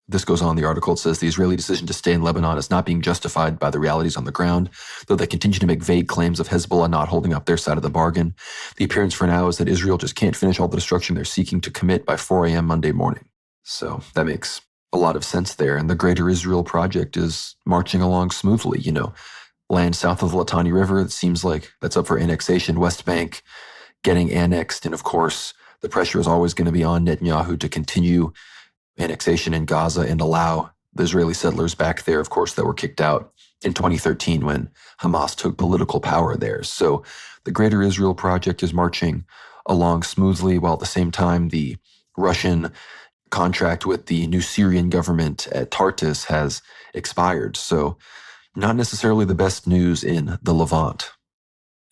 this goes on in the article. It says the Israeli decision to stay in Lebanon is not being justified by the realities on the ground, though they continue to make vague claims of Hezbollah not holding up their side of the bargain. The appearance for now is that Israel just can't finish all the destruction they're seeking to commit by 4 a.m. Monday morning. So that makes a lot of sense there. And the Greater Israel Project is marching along smoothly. Land south of the Litani River, it seems like that's up for annexation. West Bank getting annexed. And of course, the pressure is always going to be on Netanyahu to continue annexation in Gaza and allow the Israeli settlers back there, of course, that were kicked out in 2013 when Hamas took political power there. So the Greater Israel Project is marching along smoothly, while at the same time the Russian contract with the new Syrian government at Tartus has expired. So not necessarily the best news in the Levant.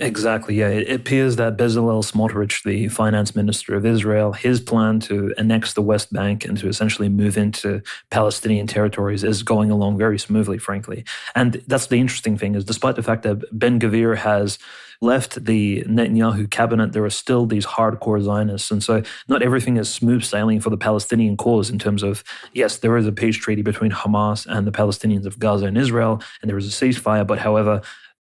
Exactly, yeah. It appears that Bezalel Smotrich, the finance minister of Israel, his plan to annex the West Bank and to essentially move into Palestinian territories is going along very smoothly, frankly. And that's the interesting thing, is despite the fact that Ben-Gvir has left the Netanyahu cabinet, there are still these hardcore Zionists. And so not everything is smooth sailing for the Palestinian cause in terms of, yes, there is a peace treaty between Hamas and the Palestinians of Gaza and Israel, and there is a ceasefire, but however,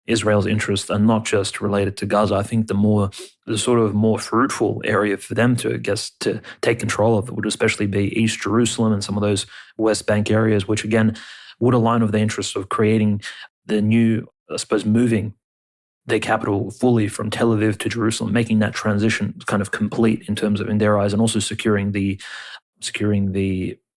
Israel's interests are not just related to Gaza. I think the sort of more fruitful area for them to, to take control of would especially be East Jerusalem and some of those West Bank areas, which again would align with the interests of creating the new, I suppose, moving their capital fully from Tel Aviv to Jerusalem, making that transition kind of complete in terms of, in their eyes, and also securing the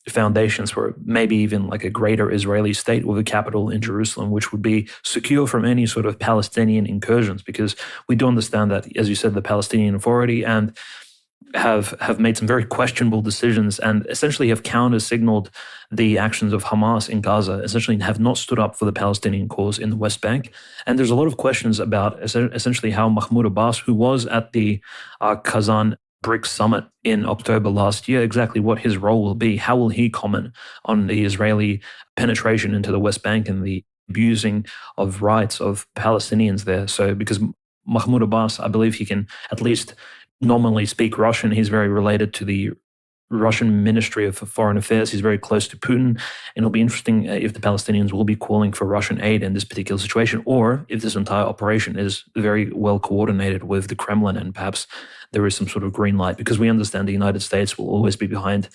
foundations for maybe even like a greater Israeli state with a capital in Jerusalem, which would be secure from any sort of Palestinian incursions, because we do understand that, as you said, the Palestinian Authority and have made some very questionable decisions and essentially have counter-signaled the actions of Hamas in Gaza, essentially have not stood up for the Palestinian cause in the West Bank. And there's a lot of questions about essentially how Mahmoud Abbas, who was at the Kazan BRICS summit in October last year, exactly what his role will be. How will he comment on the Israeli penetration into the West Bank and the abusing of rights of Palestinians there? So because Mahmoud Abbas, I believe he can at least nominally speak Russian. He's very related to the Russian Ministry of Foreign Affairs. He's very close to Putin. And it'll be interesting if the Palestinians will be calling for Russian aid in this particular situation, or if this entire operation is very well coordinated with the Kremlin and perhaps there is some sort of green light, because we understand the United States will always be behind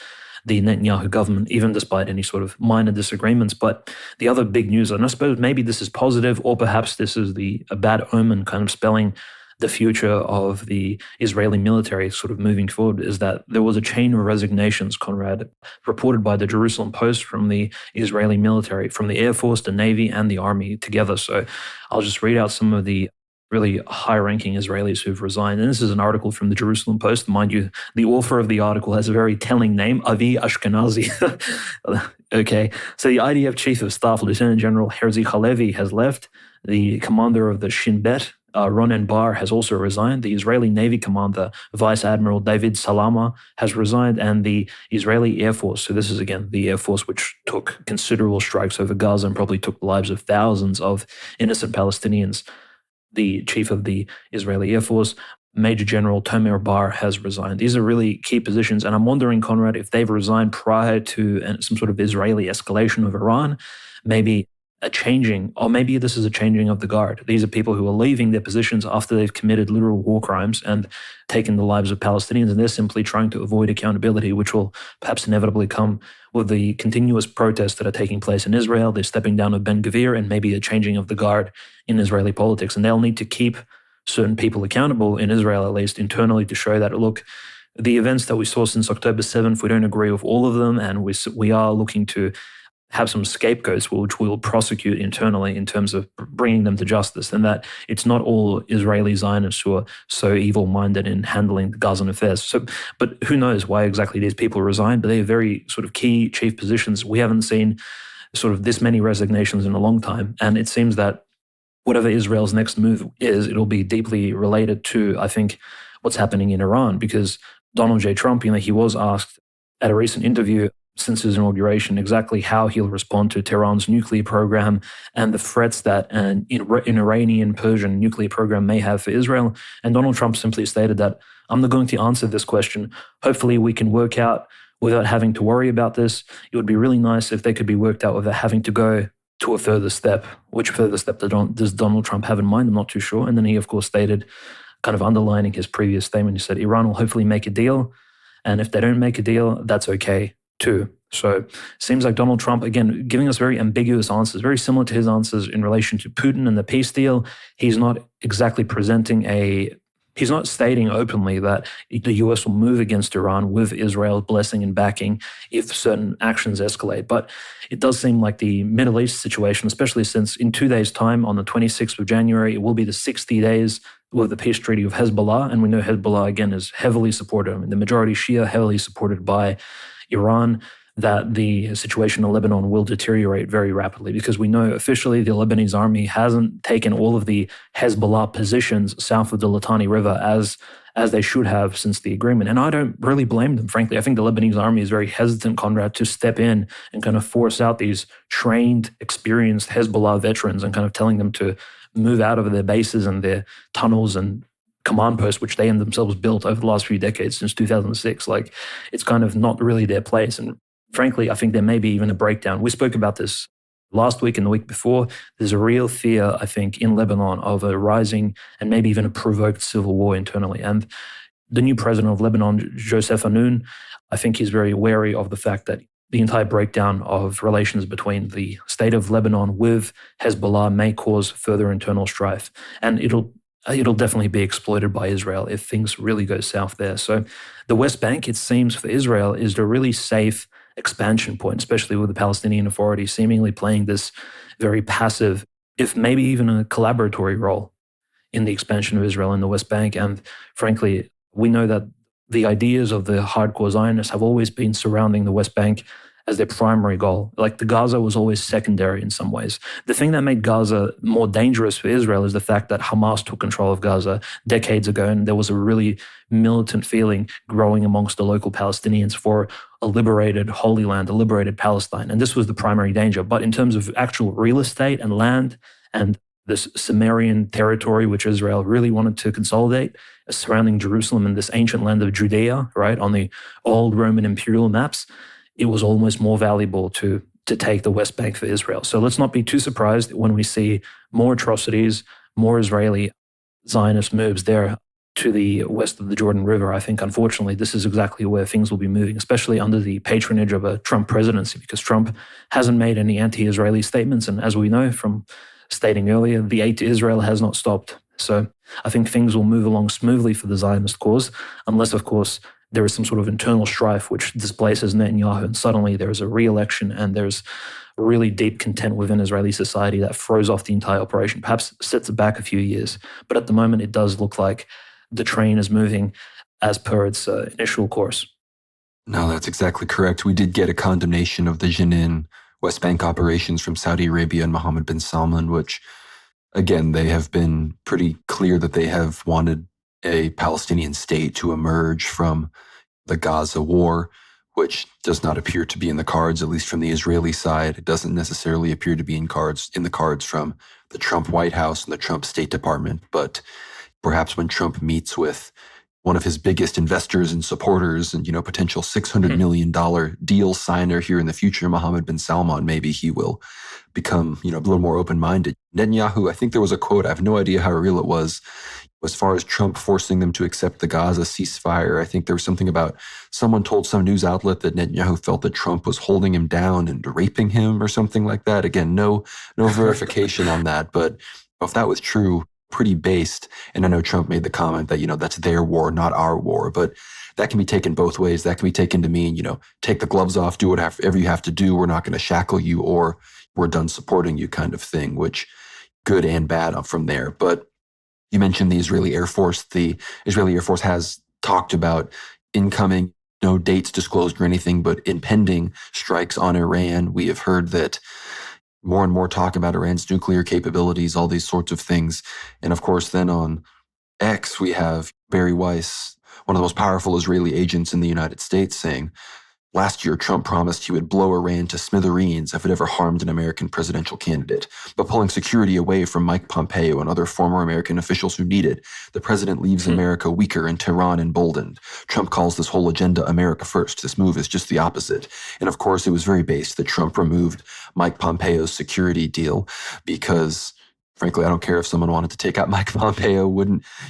the Netanyahu government, even despite any sort of minor disagreements. But the other big news, and I suppose maybe this is positive, or perhaps this is a bad omen kind of spelling the future of the Israeli military sort of moving forward, is that there was a chain of resignations, Conrad, reported by the Jerusalem Post from the Israeli military, from the Air Force, the Navy, and the Army together. So I'll just read out some of the really high-ranking Israelis who've resigned. And this is an article from the Jerusalem Post. Mind you, the author of the article has a very telling name, Avi Ashkenazi. Okay, so the IDF Chief of Staff, Lieutenant General Herzi Halevi, has left. The commander of the Shin Bet, Ronen Bar, has also resigned. The Israeli Navy commander, Vice Admiral David Salama, has resigned. And the Israeli Air Force, so this is again the Air Force which took considerable strikes over Gaza and probably took the lives of thousands of innocent Palestinians. The chief of the Israeli Air Force, Major General Tomer Bar, has resigned. These are really key positions. And I'm wondering, Conrad, if they've resigned prior to some sort of Israeli escalation of Iran, maybe a changing, or maybe this is a changing of the guard. These are people who are leaving their positions after they've committed literal war crimes and taken the lives of Palestinians, and they're simply trying to avoid accountability, which will perhaps inevitably come with the continuous protests that are taking place in Israel. They're stepping down of Ben-Gvir and maybe a changing of the guard in Israeli politics. And they'll need to keep certain people accountable in Israel, at least internally, to show that, look, the events that we saw since October 7th, we don't agree with all of them, and we are looking to have some scapegoats which we will prosecute internally in terms of bringing them to justice, and that it's not all Israeli Zionists who are so evil-minded in handling the Gazan affairs. So, but who knows why exactly these people resigned, but they are very sort of key chief positions. We haven't seen sort of this many resignations in a long time, and it seems that whatever Israel's next move is, it'll be deeply related to, I think, what's happening in Iran, because Donald J. Trump, he was asked at a recent interview since his inauguration exactly how he'll respond to Tehran's nuclear program and the threats that an Iranian Persian nuclear program may have for Israel. And Donald Trump simply stated that, I'm not going to answer this question. Hopefully we can work out without having to worry about this. It would be really nice if they could be worked out without having to go to a further step. Which further step does Donald Trump have in mind? I'm not too sure. And then he, of course, stated, kind of underlining his previous statement, he said, Iran will hopefully make a deal. And if they don't make a deal, that's okay too. So seems like Donald Trump, again, giving us very ambiguous answers, very similar to his answers in relation to Putin and the peace deal. He's not exactly he's not stating openly that the US will move against Iran with Israel's blessing and backing if certain actions escalate. But it does seem like the Middle East situation, especially since in 2 days' time, on the 26th of January, it will be the 60 days with the peace treaty of Hezbollah. And we know Hezbollah, again, is heavily supported. I mean, the majority Shia, heavily supported by Iran, that the situation in Lebanon will deteriorate very rapidly, because we know officially the Lebanese army hasn't taken all of the Hezbollah positions south of the Litani River as they should have since the agreement. And I don't really blame them, frankly. I think the Lebanese army is very hesitant, Conrad, to step in and kind of force out these trained, experienced Hezbollah veterans and kind of telling them to move out of their bases and their tunnels and command posts, which they themselves built over the last few decades since 2006. Like, it's kind of not really their place. And frankly, I think there may be even a breakdown. We spoke about this last week and the week before. There's a real fear, I think, in Lebanon of a rising and maybe even a provoked civil war internally. And the new president of Lebanon, Joseph Anoun, I think he's very wary of the fact that the entire breakdown of relations between the state of Lebanon with Hezbollah may cause further internal strife. And it'll definitely be exploited by Israel if things really go south there. So the West Bank, it seems, for Israel is a really safe expansion point, especially with the Palestinian Authority seemingly playing this very passive, if maybe even a collaboratory role in the expansion of Israel in the West Bank. And frankly, we know that the ideas of the hardcore Zionists have always been surrounding the West Bank as their primary goal. Like, the Gaza was always secondary in some ways. The thing that made Gaza more dangerous for Israel is the fact that Hamas took control of Gaza decades ago, and there was a really militant feeling growing amongst the local Palestinians for a liberated Holy Land, a liberated Palestine. And this was the primary danger. But in terms of actual real estate and land and this Sumerian territory, which Israel really wanted to consolidate, surrounding Jerusalem and this ancient land of Judea, right, on the old Roman imperial maps, it was almost more valuable to take the West Bank for Israel. So let's not be too surprised when we see more atrocities, more Israeli Zionist moves there to the west of the Jordan River. I think, unfortunately, this is exactly where things will be moving, especially under the patronage of a Trump presidency, because Trump hasn't made any anti-Israeli statements. And as we know from stating earlier, the aid to Israel has not stopped. So I think things will move along smoothly for the Zionist cause, unless, of course, there is some sort of internal strife which displaces Netanyahu, and suddenly there is a re-election and there's really deep content within Israeli society that throws off the entire operation, perhaps sets it back a few years. But at the moment, it does look like the train is moving as per its initial course. No, that's exactly correct. We did get a condemnation of the Jenin West Bank operations from Saudi Arabia and Mohammed bin Salman, which, again, they have been pretty clear that they have wanted a Palestinian state to emerge from the Gaza war, which does not appear to be in the cards, at least from the Israeli side. It doesn't necessarily appear to be in the cards from the Trump White House and the Trump State Department. But perhaps when Trump meets with one of his biggest investors and supporters and, potential $600 million deal signer here in the future, Mohammed bin Salman, maybe he will become, a little more open-minded. Netanyahu, I think there was a quote, I have no idea how real it was, as far as Trump forcing them to accept the Gaza ceasefire. I think there was something about someone told some news outlet that Netanyahu felt that Trump was holding him down and raping him or something like that. Again, no verification on that, but if that was true, pretty based. And I know Trump made the comment that, that's their war, not our war, but that can be taken both ways. That can be taken to mean, take the gloves off, do whatever you have to do. We're not going to shackle you, or we're done supporting you kind of thing, which good and bad from there. But you mentioned the Israeli Air Force. The Israeli Air Force has talked about incoming, no dates disclosed or anything, but impending strikes on Iran. We have heard that more and more talk about Iran's nuclear capabilities, all these sorts of things. And of course, then on X, we have Barry Weiss, one of the most powerful Israeli agents in the United States, saying, last year, Trump promised he would blow Iran to smithereens if it ever harmed an American presidential candidate. But pulling security away from Mike Pompeo and other former American officials who need it, the president leaves America weaker and Tehran emboldened. Trump calls this whole agenda America first. This move is just the opposite. And of course, it was very based that Trump removed Mike Pompeo's security deal because, frankly, I don't care if someone wanted to take out Mike Pompeo.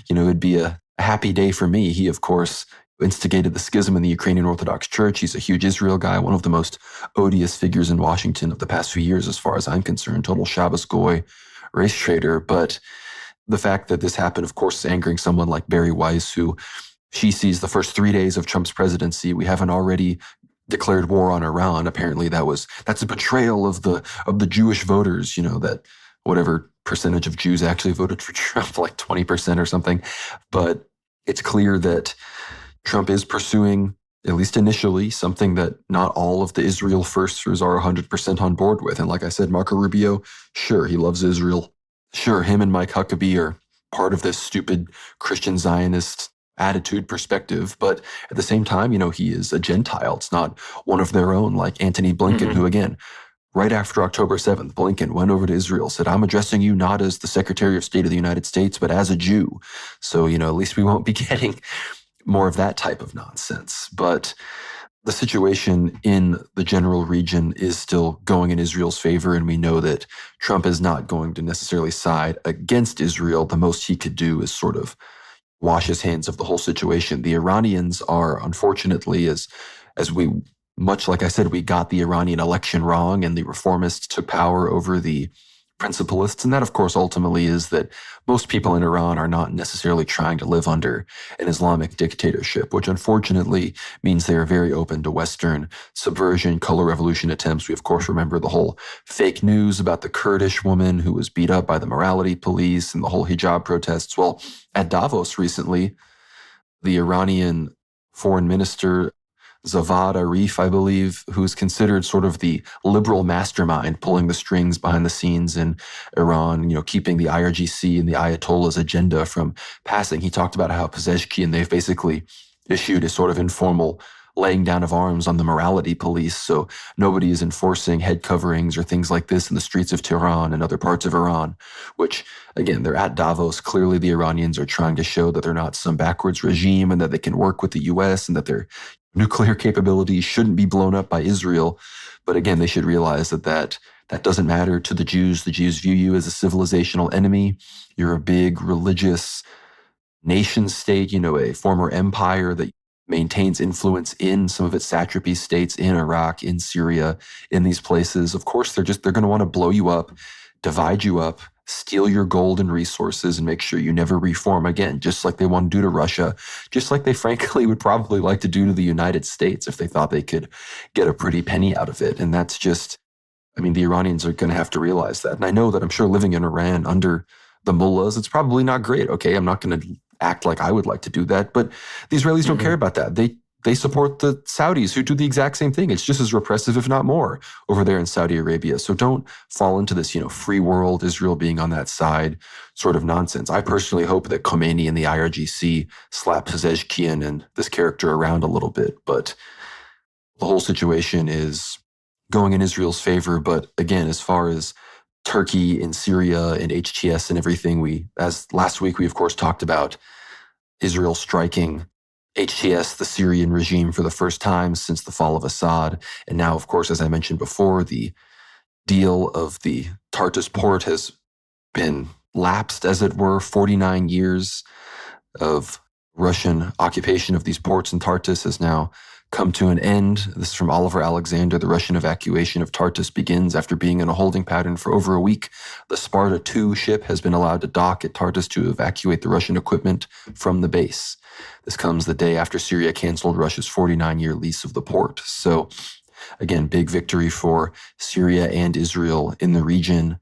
It'd be a happy day for me. He, of course, instigated the schism in the Ukrainian Orthodox Church. He's a huge Israel guy, one of the most odious figures in Washington of the past few years, as far as I'm concerned, total Shabbos Goy, race traitor. But the fact that this happened, of course, is angering someone like Barry Weiss, who she sees the first 3 days of Trump's presidency. We haven't already declared war on Iran. Apparently that's a betrayal of the Jewish voters, that whatever percentage of Jews actually voted for Trump, like 20% or something. But it's clear that Trump is pursuing, at least initially, something that not all of the Israel firsters are 100% on board with. And like I said, Marco Rubio, sure, he loves Israel. Sure, him and Mike Huckabee are part of this stupid Christian Zionist attitude perspective. But at the same time, he is a Gentile. It's not one of their own, like Antony Blinken, who, again, right after October 7th, Blinken went over to Israel, said, I'm addressing you not as the Secretary of State of the United States, but as a Jew. So, at least we won't be getting more of that type of nonsense. But the situation in the general region is still going in Israel's favor, and we know that Trump is not going to necessarily side against Israel. The most he could do is sort of wash his hands of the whole situation. The Iranians are, unfortunately, as we, much like I said, we got the Iranian election wrong, and the reformists took power over the principalists. And that, of course, ultimately is that most people in Iran are not necessarily trying to live under an Islamic dictatorship, which unfortunately means they are very open to Western subversion, color revolution attempts. We, of course, remember the whole fake news about the Kurdish woman who was beat up by the morality police and the whole hijab protests. Well, at Davos recently, the Iranian foreign minister, Zavad Arif, I believe, who's considered sort of the liberal mastermind pulling the strings behind the scenes in Iran, keeping the IRGC and the Ayatollah's agenda from passing. He talked about how Pezeshkian, they've basically issued a sort of informal laying down of arms on the morality police. So nobody is enforcing head coverings or things like this in the streets of Tehran and other parts of Iran, which, again, they're at Davos. Clearly, the Iranians are trying to show that they're not some backwards regime and that they can work with the U.S. and that they're nuclear capabilities shouldn't be blown up by Israel. But again, they should realize that doesn't matter to the Jews. The Jews view you as a civilizational enemy. You're a big religious nation state, a former empire that maintains influence in some of its satrapy states in Iraq, in Syria, in these places. Of course, they're going to want to blow you up, divide you up, steal your gold and resources, and make sure you never reform again, just like they want to do to Russia, just like they frankly would probably like to do to the United States if they thought they could get a pretty penny out of it. And that's just, the Iranians are going to have to realize that. And I know that I'm sure living in Iran under the mullahs, it's probably not great. Okay, I'm not going to act like I would like to do that, but the Israelis don't care about that. They support the Saudis who do the exact same thing. It's just as repressive, if not more, over there in Saudi Arabia. So don't fall into this, free world, Israel being on that side sort of nonsense. I personally hope that Khomeini and the IRGC slap Pezeshkian and this character around a little bit. But the whole situation is going in Israel's favor. But again, as far as Turkey and Syria and HTS and everything, as last week we, of course, talked about Israel striking HTS, the Syrian regime, for the first time since the fall of Assad. And now, of course, as I mentioned before, the deal of the Tartus port has been lapsed, as it were. 49 years of Russian occupation of these ports in Tartus has now come to an end. This is from Oliver Alexander. The Russian evacuation of Tartus begins after being in a holding pattern for over a week. The Sparta II ship has been allowed to dock at Tartus to evacuate the Russian equipment from the base. This comes the day after Syria canceled Russia's 49-year lease of the port. So, again, big victory for Syria and Israel in the region.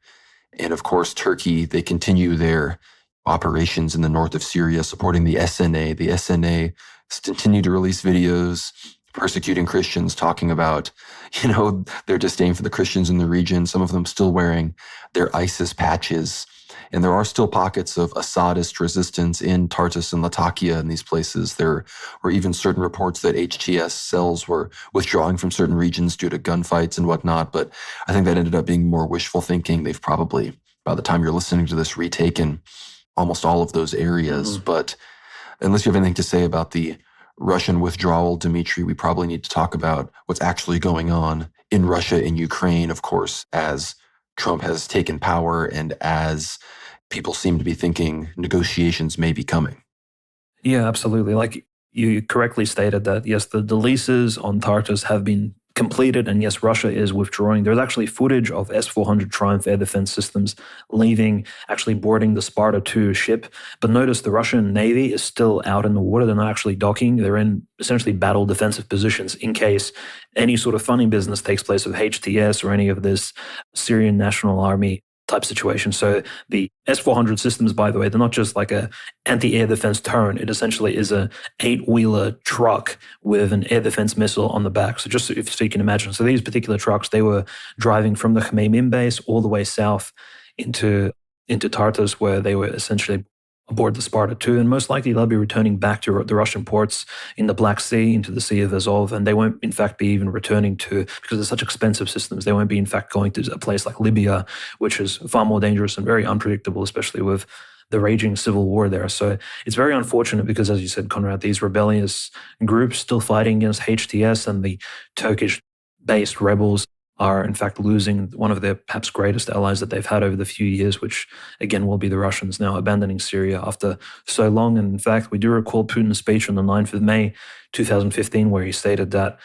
And of course, Turkey, they continue their operations in the north of Syria, supporting the SNA. The SNA continue to release videos persecuting Christians, talking about, their disdain for the Christians in the region, some of them still wearing their ISIS patches. And there are still pockets of Assadist resistance in Tartus and Latakia and these places. There were even certain reports that HTS cells were withdrawing from certain regions due to gunfights and whatnot. But I think that ended up being more wishful thinking. They've probably, by the time you're listening to this, retaken almost all of those areas. Mm-hmm. But unless you have anything to say about the Russian withdrawal, Dmitry, we probably need to talk about what's actually going on in Russia and Ukraine, of course, as Trump has taken power and as people seem to be thinking negotiations may be coming. Yeah, absolutely. Like you correctly stated that, yes, the leases on Tartus have been completed, and yes, Russia is withdrawing. There's actually footage of S-400 Triumph air defense systems leaving, actually boarding the Sparta II ship. But notice the Russian Navy is still out in the water. They're not actually docking. They're in essentially battle defensive positions in case any sort of funny business takes place with HTS or any of this Syrian National Army type situation. So the S-400 systems, by the way, they're not just like a anti-air defense turret. It essentially is a 8-wheeler truck with an air defense missile on the back. So just so you can imagine. So these particular trucks, they were driving from the Khmeimim base all the way south into Tartus, where they were essentially aboard the Sparta II, and most likely they'll be returning back to the Russian ports in the Black Sea, into the Sea of Azov, and they won't in fact be even returning to, because they're such expensive systems, they won't be in fact going to a place like Libya, which is far more dangerous and very unpredictable, especially with the raging civil war there. So it's very unfortunate because, as you said, Conrad, these rebellious groups still fighting against HTS and the Turkish-based rebels are in fact losing one of their perhaps greatest allies that they've had over the few years, which again will be the Russians now abandoning Syria after so long. And in fact, we do recall Putin's speech on the 9th of May 2015, where he stated that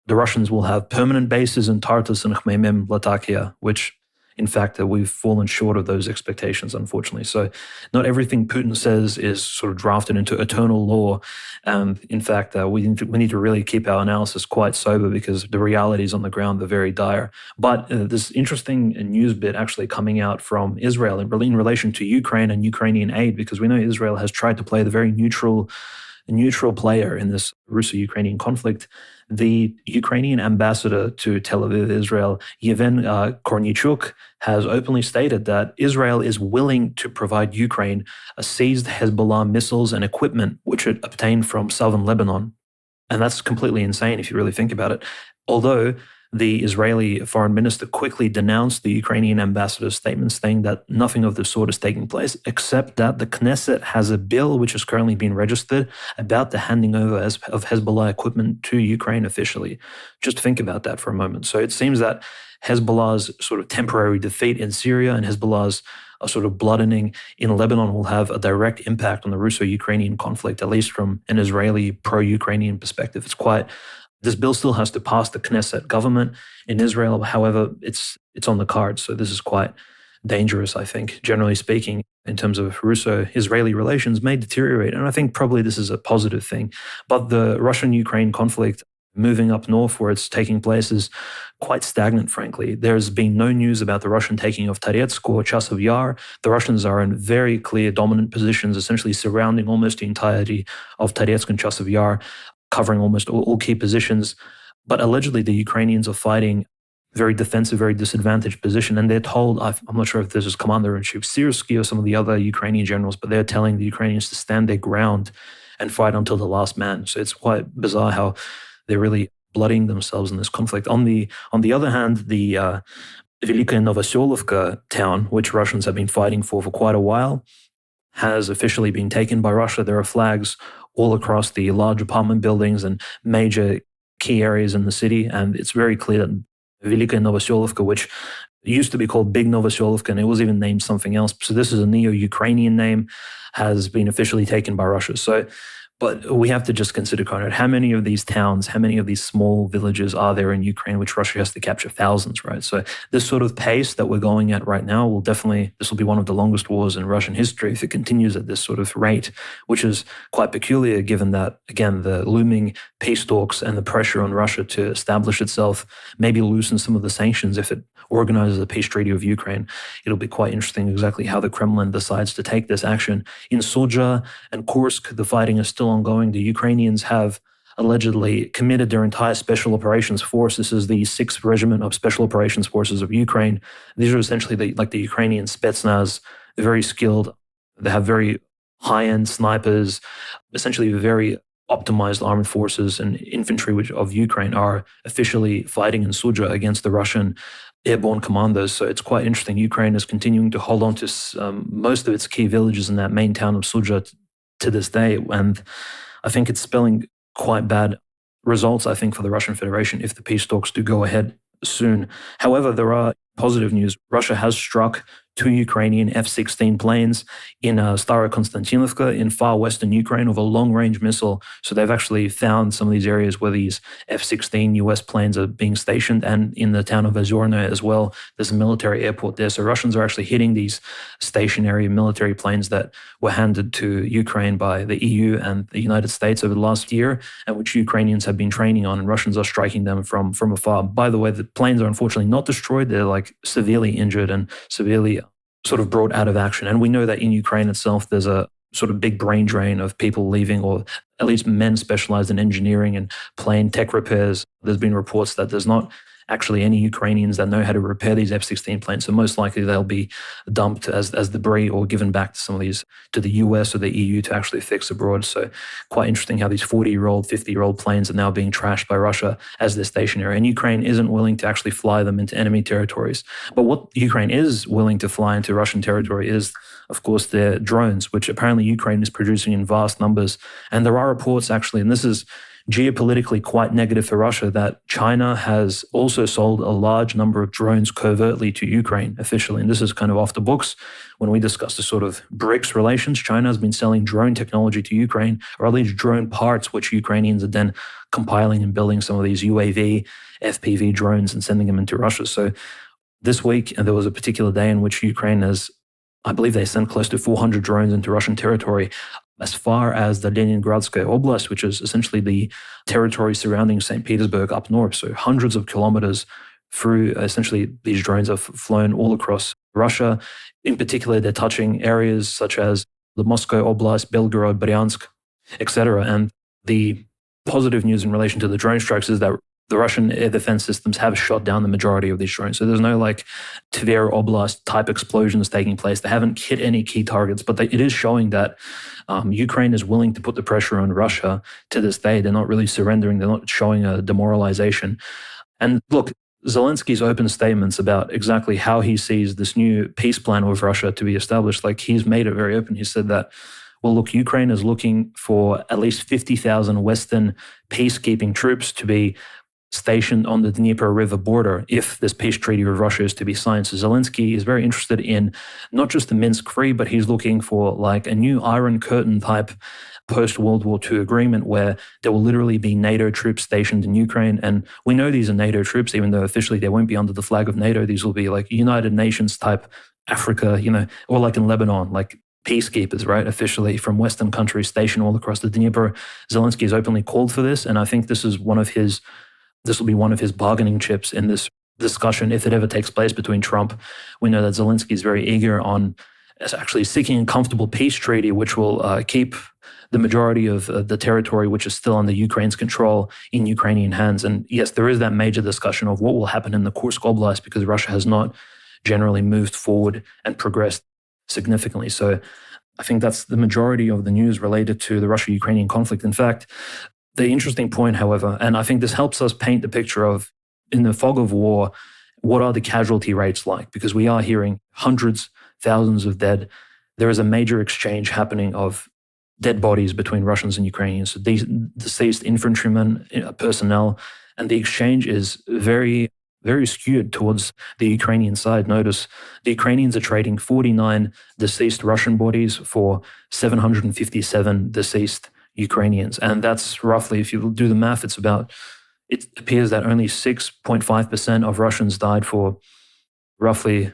the Russians will have permanent bases in Tartus and Khmeimim, Latakia, which in fact, we've fallen short of those expectations, unfortunately. So not everything Putin says is sort of drafted into eternal law. In fact, we need to really keep our analysis quite sober because the realities on the ground are very dire. But this interesting news bit actually coming out from Israel in relation to Ukraine and Ukrainian aid, because we know Israel has tried to play the very neutral player in this Russo-Ukrainian conflict. The Ukrainian ambassador to Tel Aviv, Israel, Yevhen Kornichuk, has openly stated that Israel is willing to provide Ukraine seized Hezbollah missiles and equipment, which it obtained from southern Lebanon. And that's completely insane if you really think about it. Although the Israeli foreign minister quickly denounced the Ukrainian ambassador's statement, saying that nothing of this sort is taking place, except that the Knesset has a bill which is currently being registered about the handing over of Hezbollah equipment to Ukraine officially. Just think about that for a moment. So it seems that Hezbollah's sort of temporary defeat in Syria and Hezbollah's sort of bloodening in Lebanon will have a direct impact on the Russo-Ukrainian conflict, at least from an Israeli pro-Ukrainian perspective. This bill still has to pass the Knesset government in Israel. However, it's on the cards. So this is quite dangerous, I think, generally speaking, in terms of Russo-Israeli relations may deteriorate. And I think probably this is a positive thing. But the Russian-Ukraine conflict moving up north where it's taking place is quite stagnant, frankly. There's been no news about the Russian taking of Toretsk or Chasiv Yar. The Russians are in very clear dominant positions, essentially surrounding almost the entirety of Toretsk and Chasiv Yar, covering almost all key positions. But allegedly, the Ukrainians are fighting very defensive, very disadvantaged position. And they're told, I'm not sure if this is Commander-in-Chief Syrskyi or some of the other Ukrainian generals, but they're telling the Ukrainians to stand their ground and fight until the last man. So it's quite bizarre how they're really bloodying themselves in this conflict. On the other hand, the Velika Novoselovka town, which Russians have been fighting for quite a while, has officially been taken by Russia. There are flags all across the large apartment buildings and major key areas in the city. And it's very clear that Velika Novoselovka, which used to be called Big Novoselovka, and it was even named something else. So this is a neo-Ukrainian name, has been officially taken by Russia. So, but we have to just consider, Conrad, how many of these towns, how many of these small villages are there in Ukraine, which Russia has to capture? Thousands, right? So this sort of pace that we're going at right now this will be one of the longest wars in Russian history if it continues at this sort of rate, which is quite peculiar given that, again, the looming peace talks and the pressure on Russia to establish itself, maybe loosen some of the sanctions if it organizes a peace treaty with Ukraine. It'll be quite interesting exactly how the Kremlin decides to take this action. In Sudzha and Kursk, the fighting is still ongoing. The Ukrainians have allegedly committed their entire Special Operations Force. This is the 6th Regiment of Special Operations Forces of Ukraine. These are essentially the Ukrainian Spetsnaz. They're very skilled. They have very high-end snipers, essentially very optimized armed forces and infantry of Ukraine are officially fighting in Sudzha against the Russian airborne commandos. So it's quite interesting. Ukraine is continuing to hold on to most of its key villages in that main town of Sudzha to this day. And I think it's spelling quite bad results, I think, for the Russian Federation if the peace talks do go ahead soon. However, there are positive news. Russia has struck 2 Ukrainian F-16 planes in Starokonstantinovka in far western Ukraine with a long-range missile. So they've actually found some of these areas where these F-16 US planes are being stationed, and in the town of Ozorno as well, there's a military airport there. So Russians are actually hitting these stationary military planes that were handed to Ukraine by the EU and the United States over the last year, and which Ukrainians have been training on, and Russians are striking them from afar. By the way, the planes are unfortunately not destroyed. They're like severely injured and severely sort of brought out of action. And we know that in Ukraine itself, there's a sort of big brain drain of people leaving, or at least men specialized in engineering and plane tech repairs. There's been reports that there's not actually any Ukrainians that know how to repair these F-16 planes. So most likely they'll be dumped as debris or given back to some of these, to the US or the EU to actually fix abroad. So quite interesting how these 40-year-old, 50-year-old planes are now being trashed by Russia as they're stationary. And Ukraine isn't willing to actually fly them into enemy territories. But what Ukraine is willing to fly into Russian territory is, of course, their drones, which apparently Ukraine is producing in vast numbers. And there are reports actually, and this is geopolitically quite negative for Russia, that China has also sold a large number of drones covertly to Ukraine officially. And this is kind of off the books. When we discuss the sort of BRICS relations, China has been selling drone technology to Ukraine, or at least drone parts, which Ukrainians are then compiling and building some of these UAV, FPV drones and sending them into Russia. So this week, and there was a particular day in which Ukraine has, I believe they sent close to 400 drones into Russian territory, as far as the Leningradskaya Oblast, which is essentially the territory surrounding St. Petersburg up north. So hundreds of kilometers through, essentially these drones have flown all across Russia. In particular, they're touching areas such as the Moscow Oblast, Belgorod, Bryansk, etc. And the positive news in relation to the drone strikes is that the Russian air defense systems have shot down the majority of these drones. So there's no like Tver Oblast type explosions taking place. They haven't hit any key targets, but it is showing that Ukraine is willing to put the pressure on Russia to this day. They're not really surrendering. They're not showing a demoralization. And look, Zelensky's open statements about exactly how he sees this new peace plan with Russia to be established, like he's made it very open. He said that, well, look, Ukraine is looking for at least 50,000 Western peacekeeping troops to be stationed on the Dnieper River border if this peace treaty with Russia is to be signed. So Zelensky is very interested in not just the Minsk Free, but he's looking for like a new Iron Curtain type post-World War II agreement where there will literally be NATO troops stationed in Ukraine. And we know these are NATO troops, even though officially they won't be under the flag of NATO. These will be like United Nations type Africa, or like in Lebanon, like peacekeepers, right? Officially from Western countries stationed all across the Dnieper. Zelensky has openly called for this. And I think this will be one of his bargaining chips in this discussion if it ever takes place between Trump. We know that Zelensky is very eager on actually seeking a comfortable peace treaty, which will keep the majority of the territory, which is still under Ukraine's control, in Ukrainian hands. And yes, there is that major discussion of what will happen in the Kursk Oblast because Russia has not generally moved forward and progressed significantly. So I think that's the majority of the news related to the Russia-Ukrainian conflict. In fact, the interesting point, however, and I think this helps us paint the picture of, in the fog of war, what are the casualty rates like? Because we are hearing hundreds, thousands of dead. there is a major exchange happening of dead bodies between Russians and Ukrainians. So these deceased infantrymen, personnel, and the exchange is very, very skewed towards the Ukrainian side. Notice the Ukrainians are trading 49 deceased Russian bodies for 757 deceased Ukrainians. And that's roughly, if you do the math, it appears that only 6.5% of Russians died for roughly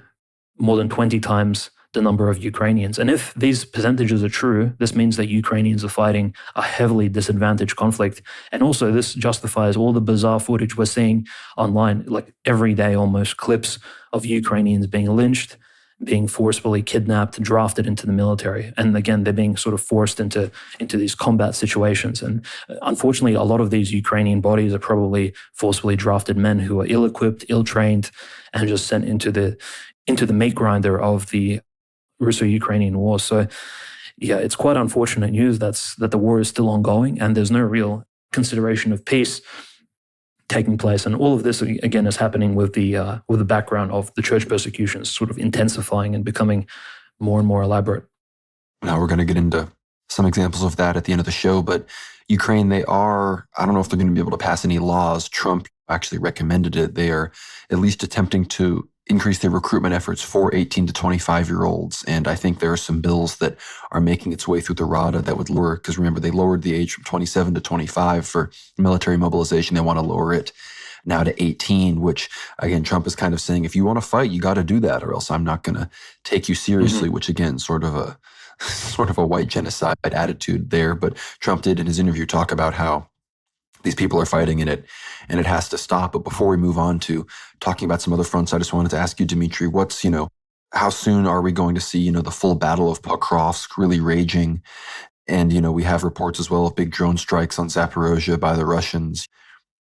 more than 20 times the number of Ukrainians. And if these percentages are true, this means that Ukrainians are fighting a heavily disadvantaged conflict. And also this justifies all the bizarre footage we're seeing online, like every day almost, clips of Ukrainians being lynched, being forcefully kidnapped, drafted into the military. And again, they're being sort of forced into these combat situations. And unfortunately, a lot of these Ukrainian bodies are probably forcefully drafted men who are ill-equipped, ill-trained, and just sent into the meat grinder of the Russo-Ukrainian war. So yeah, it's quite unfortunate news that the war is still ongoing and there's no real consideration of peace taking place. And all of this, again, is happening with the background of the church persecutions sort of intensifying and becoming more and more elaborate. Now we're going to get into some examples of that at the end of the show, but Ukraine, I don't know if they're going to be able to pass any laws. Trump actually recommended it. They are at least attempting to increase their recruitment efforts for 18 to 25-year-olds. And I think there are some bills that are making its way through the Rada that would lower, because remember, they lowered the age from 27 to 25 for military mobilization. They want to lower it now to 18, which, again, Trump is kind of saying, if you want to fight, you got to do that, or else I'm not going to take you seriously, which, again, sort of a white genocide attitude there. But Trump did in his interview talk about how these people are fighting in it, and it has to stop. But before we move on to talking about some other fronts, I just wanted to ask you, Dmitry, how soon are we going to see, the full Battle of Pokrovsk really raging? And, we have reports as well of big drone strikes on Zaporozhye by the Russians.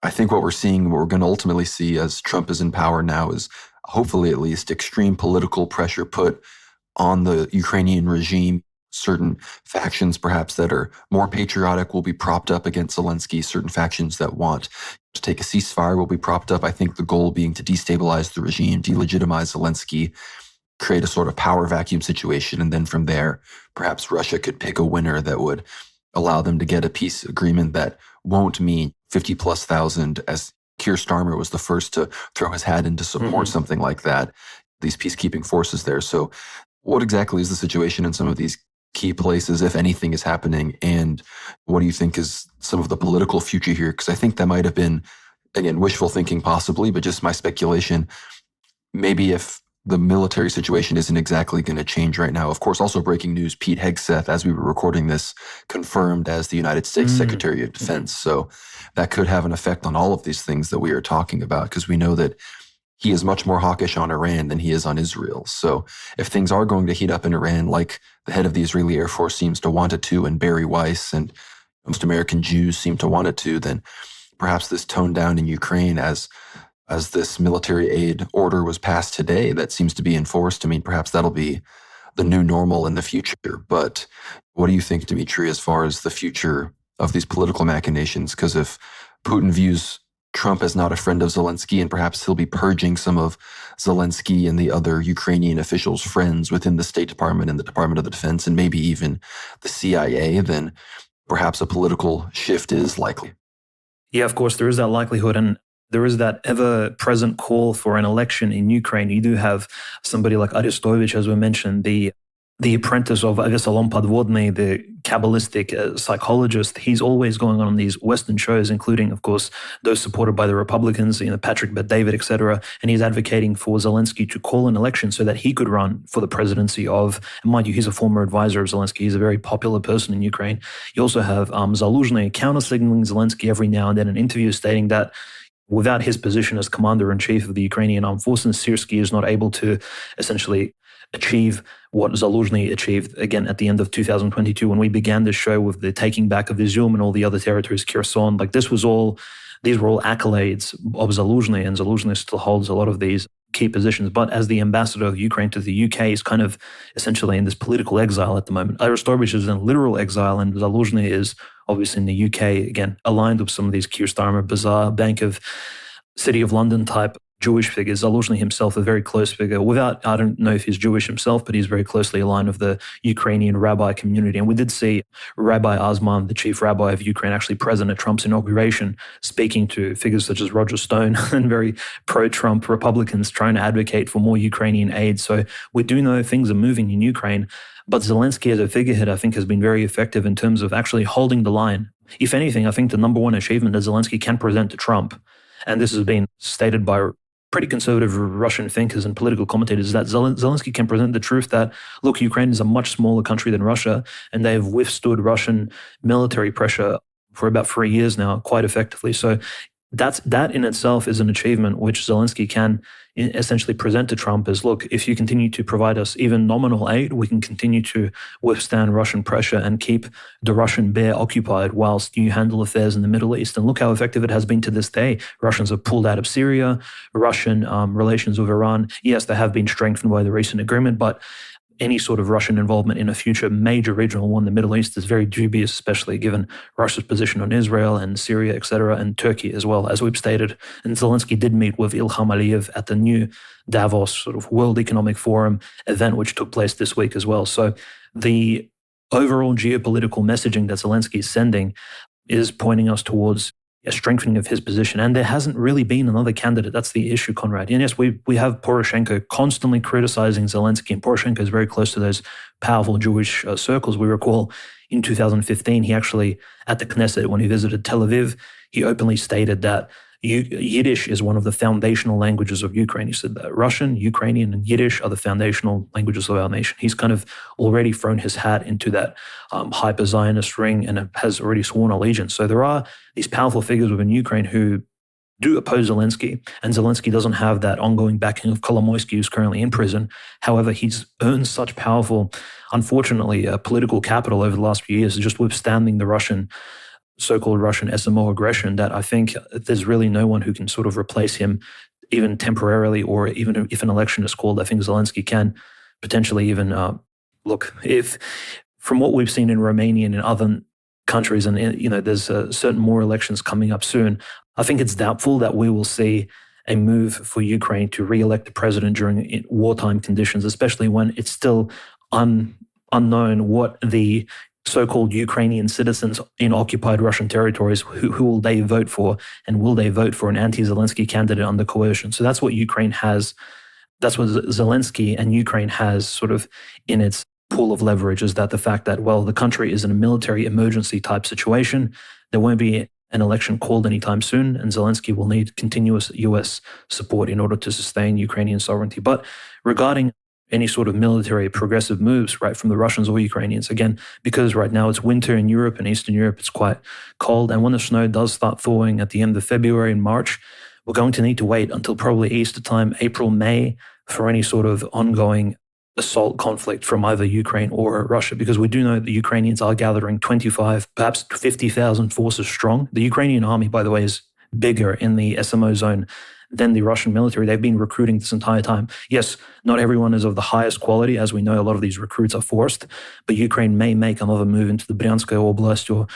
I think what we're going to ultimately see as Trump is in power now is, hopefully at least, extreme political pressure put on the Ukrainian regime. Certain factions, perhaps, that are more patriotic will be propped up against Zelensky. Certain factions that want to take a ceasefire will be propped up. I think the goal being to destabilize the regime, delegitimize Zelensky, create a sort of power vacuum situation. And then from there, perhaps Russia could pick a winner that would allow them to get a peace agreement that won't mean 50,000+, as Keir Starmer was the first to throw his hat in to support something like that, these peacekeeping forces there. So what exactly is the situation in some of these key places, if anything is happening, and what do you think is some of the political future here? Because I think that might have been, again, wishful thinking possibly, but just my speculation. Maybe if the military situation isn't exactly going to change right now. Of course, also breaking news, Pete Hegseth, as we were recording this, confirmed as the United States Secretary of Defense. So that could have an effect on all of these things that we are talking about, because we know that he is much more hawkish on Iran than he is on Israel. So if things are going to heat up in Iran, like the head of the Israeli Air Force seems to want it to, and Barry Weiss and most American Jews seem to want it to, then perhaps this tone down in Ukraine as this military aid order was passed today that seems to be enforced. I mean, perhaps that'll be the new normal in the future. But what do you think, Dmitry, as far as the future of these political machinations? Because if Putin views Trump as not a friend of Zelensky, and perhaps he'll be purging some of Zelensky and the other Ukrainian officials' friends within the State Department and the Department of the Defense, and maybe even the CIA, then perhaps a political shift is likely. Yeah, of course, there is that likelihood. And there is that ever-present call for an election in Ukraine. You do have somebody like Arestovich, as we mentioned, the apprentice of Avesalom Podvodny, the Kabbalistic psychologist. He's always going on these Western shows, including, of course, those supported by the Republicans, Patrick Bet-David, etc. And he's advocating for Zelensky to call an election so that he could run for the presidency of, and mind you, he's a former advisor of Zelensky. He's a very popular person in Ukraine. You also have Zaluzhny counter-signaling Zelensky every now and then in interviews, stating that without his position as commander-in-chief of the Ukrainian armed forces, Syrskyi is not able to essentially achieve what Zaluzhny achieved, again, at the end of 2022, when we began this show with the taking back of Izium and all the other territories, Kherson. These were all accolades of Zaluzhny, and Zaluzhny still holds a lot of these key positions. But as the ambassador of Ukraine to the UK, is kind of essentially in this political exile at the moment. Arestovich is in literal exile, and Zaluzhny is obviously in the UK, again, aligned with some of these Keir Starmer, bizarre Bank of City of London type Jewish figures. Zaluzhny himself, a very close figure. I don't know if he's Jewish himself, but he's very closely aligned with the Ukrainian rabbi community. And we did see Rabbi Osman, the chief rabbi of Ukraine, actually present at Trump's inauguration, speaking to figures such as Roger Stone and very pro-Trump Republicans trying to advocate for more Ukrainian aid. So we do know things are moving in Ukraine, but Zelensky as a figurehead, I think, has been very effective in terms of actually holding the line. If anything, I think the number one achievement that Zelensky can present to Trump, and this has been stated by pretty conservative Russian thinkers and political commentators, is that Zelensky can present the truth that, look, Ukraine is a much smaller country than Russia, and they have withstood Russian military pressure for about 3 years now quite effectively. So that in itself is an achievement which Zelensky can essentially present to Trump as, look, if you continue to provide us even nominal aid, we can continue to withstand Russian pressure and keep the Russian bear occupied whilst you handle affairs in the Middle East. And look how effective it has been to this day. Russians have pulled out of Syria. Russian relations with Iran, yes, they have been strengthened by the recent agreement, but any sort of Russian involvement in a future major regional war in the Middle East is very dubious, especially given Russia's position on Israel and Syria, etc., and Turkey as well, as we've stated. And Zelensky did meet with Ilham Aliyev at the new Davos sort of World Economic Forum event, which took place this week as well. So the overall geopolitical messaging that Zelensky is sending is pointing us towards a strengthening of his position. And there hasn't really been another candidate. That's the issue, Conrad. And yes, we have Poroshenko constantly criticizing Zelensky, and Poroshenko is very close to those powerful Jewish circles. We recall in 2015, he actually, at the Knesset, when he visited Tel Aviv, he openly stated that Yiddish is one of the foundational languages of Ukraine. He said that Russian, Ukrainian, and Yiddish are the foundational languages of our nation. He's kind of already thrown his hat into that hyper-Zionist ring and has already sworn allegiance. So there are these powerful figures within Ukraine who do oppose Zelensky, and Zelensky doesn't have that ongoing backing of Kolomoisky, who's currently in prison. However, he's earned such powerful, unfortunately, political capital over the last few years, just withstanding the so-called Russian SMO aggression, that I think there's really no one who can sort of replace him, even temporarily, or even if an election is called. I think Zelensky can potentially even look, if from what we've seen in Romania and in other countries, and there's certain more elections coming up soon, I think it's doubtful that we will see a move for Ukraine to re-elect the president during wartime conditions, especially when it's still unknown what the so-called Ukrainian citizens in occupied Russian territories, who will they vote for, and will they vote for an anti-Zelensky candidate under coercion? So that's what Ukraine has, that's what Zelensky and Ukraine has sort of in its pool of leverage, is that the fact that, well, the country is in a military emergency type situation, there won't be an election called anytime soon, and Zelensky will need continuous US support in order to sustain Ukrainian sovereignty. But regarding any sort of military progressive moves, right, from the Russians or Ukrainians, again, because right now it's winter in Europe and Eastern Europe, it's quite cold, and when the snow does start thawing at the end of February and March, we're going to need to wait until probably Easter time, April, May, for any sort of ongoing assault conflict from either Ukraine or Russia, because we do know the Ukrainians are gathering 25, perhaps 50,000 forces strong. The Ukrainian army, by the way, is bigger in the SMO zone than the Russian military. They've been recruiting this entire time. Yes, not everyone is of the highest quality. As we know, a lot of these recruits are forced, but Ukraine may make another move into the Bryansk Oblast, or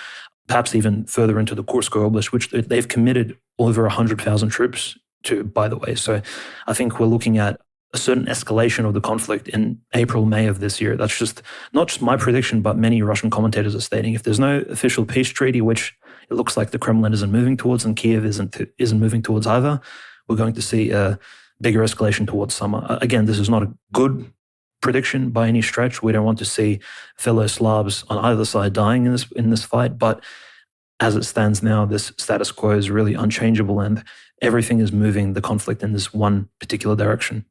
perhaps even further into the Kursk Oblast, which they've committed over 100,000 troops to, by the way. So I think we're looking at a certain escalation of the conflict in April, May of this year. That's just not just my prediction, but many Russian commentators are stating, if there's no official peace treaty, which it looks like the Kremlin isn't moving towards, and Kiev isn't moving towards either, we're going to see a bigger escalation towards summer. Again, this is not a good prediction by any stretch. We don't want to see fellow Slavs on either side dying in this fight, but as it stands now, this status quo is really unchangeable, and everything is moving the conflict in this one particular direction.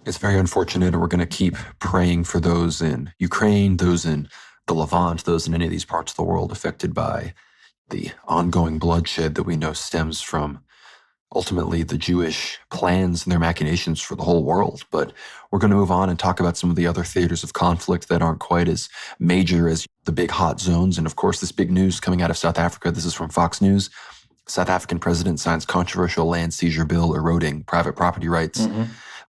It's very unfortunate, and we're going to keep praying for those in Ukraine, those in the Levant, those in any of these parts of the world affected by the ongoing bloodshed that we know stems from ultimately the Jewish plans and their machinations for the whole world. But we're going to move on and talk about some of the other theaters of conflict that aren't quite as major as the big hot zones. And of course, this big news coming out of South Africa. This is from Fox News. South African president signs controversial land seizure bill eroding private property rights. Mm-hmm.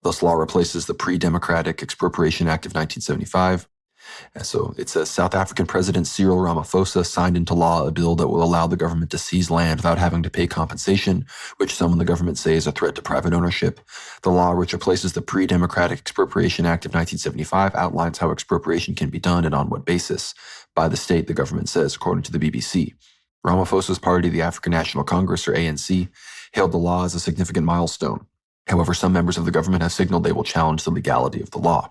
This law replaces the pre-democratic Expropriation Act of 1975. And so it says South African President Cyril Ramaphosa signed into law a bill that will allow the government to seize land without having to pay compensation, which some in the government say is a threat to private ownership. The law, which replaces the Pre-Democratic Expropriation Act of 1975, outlines how expropriation can be done and on what basis by the state, the government says, according to the BBC. Ramaphosa's party, the African National Congress, or ANC, hailed the law as a significant milestone. However, some members of the government have signaled they will challenge the legality of the law.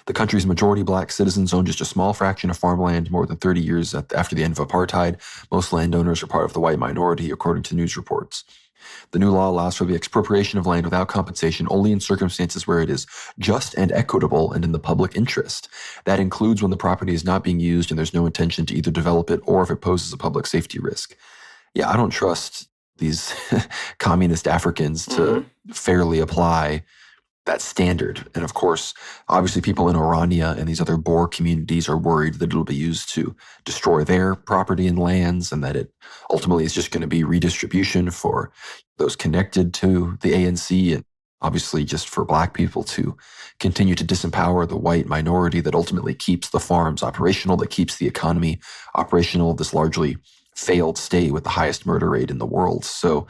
The country's majority black citizens own just a small fraction of farmland more than 30 years after the end of apartheid. Most landowners are part of the white minority, according to news reports. The new law allows for the expropriation of land without compensation only in circumstances where it is just and equitable and in the public interest. That includes when the property is not being used and there's no intention to either develop it or if it poses a public safety risk. Yeah, I don't trust these communist Africans to fairly apply that standard. And of course, obviously people in Orania and these other Boer communities are worried that it'll be used to destroy their property and lands and that it ultimately is just going to be redistribution for those connected to the ANC and obviously just for black people to continue to disempower the white minority that ultimately keeps the farms operational, that keeps the economy operational of this largely failed state with the highest murder rate in the world. So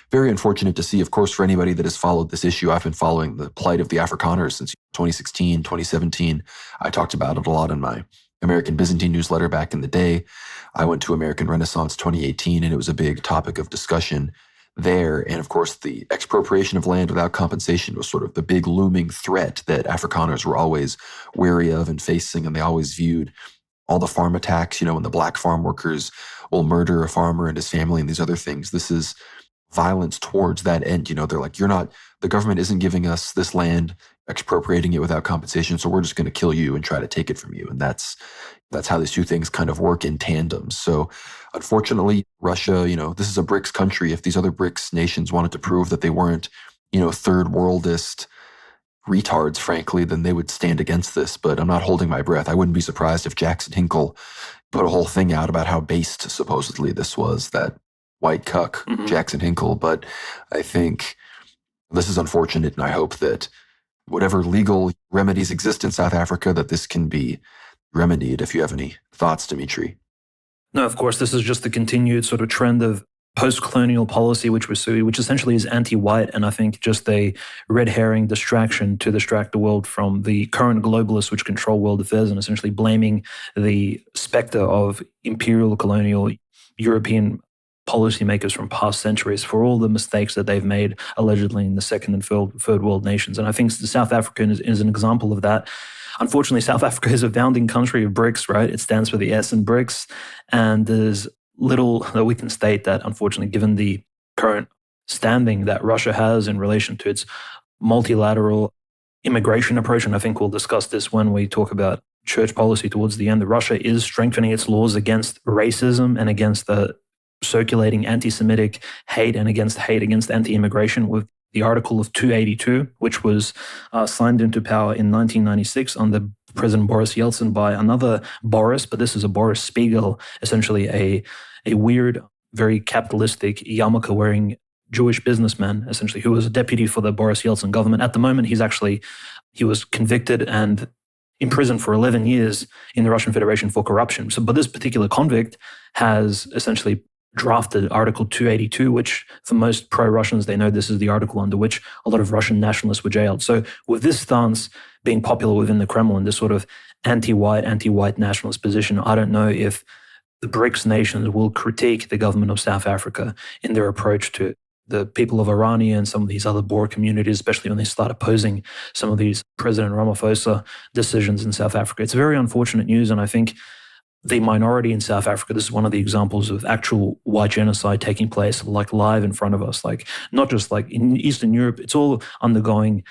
very unfortunate to see, of course, for anybody that has followed this issue. I've been following the plight of the Afrikaners since 2016, 2017. I talked about it a lot in my American Byzantine newsletter back in the day. I went to American Renaissance 2018, and it was a big topic of discussion there. And of course, the expropriation of land without compensation was sort of the big looming threat that Afrikaners were always wary of and facing, and they always viewed all the farm attacks, when the black farm workers will murder a farmer and his family and these other things. This is violence towards that end. They're like, the government isn't giving us this land, expropriating it without compensation, so we're just going to kill you and try to take it from you. And that's how these two things kind of work in tandem. So unfortunately, Russia, this is a BRICS country. If these other BRICS nations wanted to prove that they weren't, third worldist retards, frankly, then they would stand against this. But I'm not holding my breath. I wouldn't be surprised if Jackson Hinkle put a whole thing out about how based supposedly this was, that white cuck, Jackson Hinkle. But I think this is unfortunate, and I hope that whatever legal remedies exist in South Africa, that this can be remedied. If you have any thoughts, Dimitri. No, of course, this is just the continued sort of trend of post-colonial policy, which essentially is anti-white, and I think just a red herring distraction to distract the world from the current globalists which control world affairs, and essentially blaming the specter of imperial colonial European policymakers from past centuries for all the mistakes that they've made allegedly in the second and third world nations. And I think the South Africa is an example of that. Unfortunately, South Africa is a founding country of BRICS, right? It stands for the S in BRICS. And there's little that we can state that, unfortunately, given the current standing that Russia has in relation to its multilateral immigration approach, and I think we'll discuss this when we talk about church policy towards the end, that Russia is strengthening its laws against racism and against the circulating anti-Semitic hate and against anti-immigration with the Article of 282, which was signed into power in 1996 under President Boris Yeltsin by another Boris, but this is a Boris Spiegel, essentially a weird, very capitalistic yarmulke-wearing Jewish businessman, essentially, who was a deputy for the Boris Yeltsin government. At the moment, he was convicted and imprisoned for 11 years in the Russian Federation for corruption. But this particular convict has essentially drafted Article 282, which for most pro-Russians, they know this is the article under which a lot of Russian nationalists were jailed. So with this stance being popular within the Kremlin, this sort of anti-white nationalist position, I don't know if the BRICS nations will critique the government of South Africa in their approach to the people of Orania and some of these other Boer communities, especially when they start opposing some of these President Ramaphosa decisions in South Africa. It's very unfortunate news, and I think the minority in South Africa, this is one of the examples of actual white genocide taking place like live in front of us, like not just like in Eastern Europe, it's all undergoing.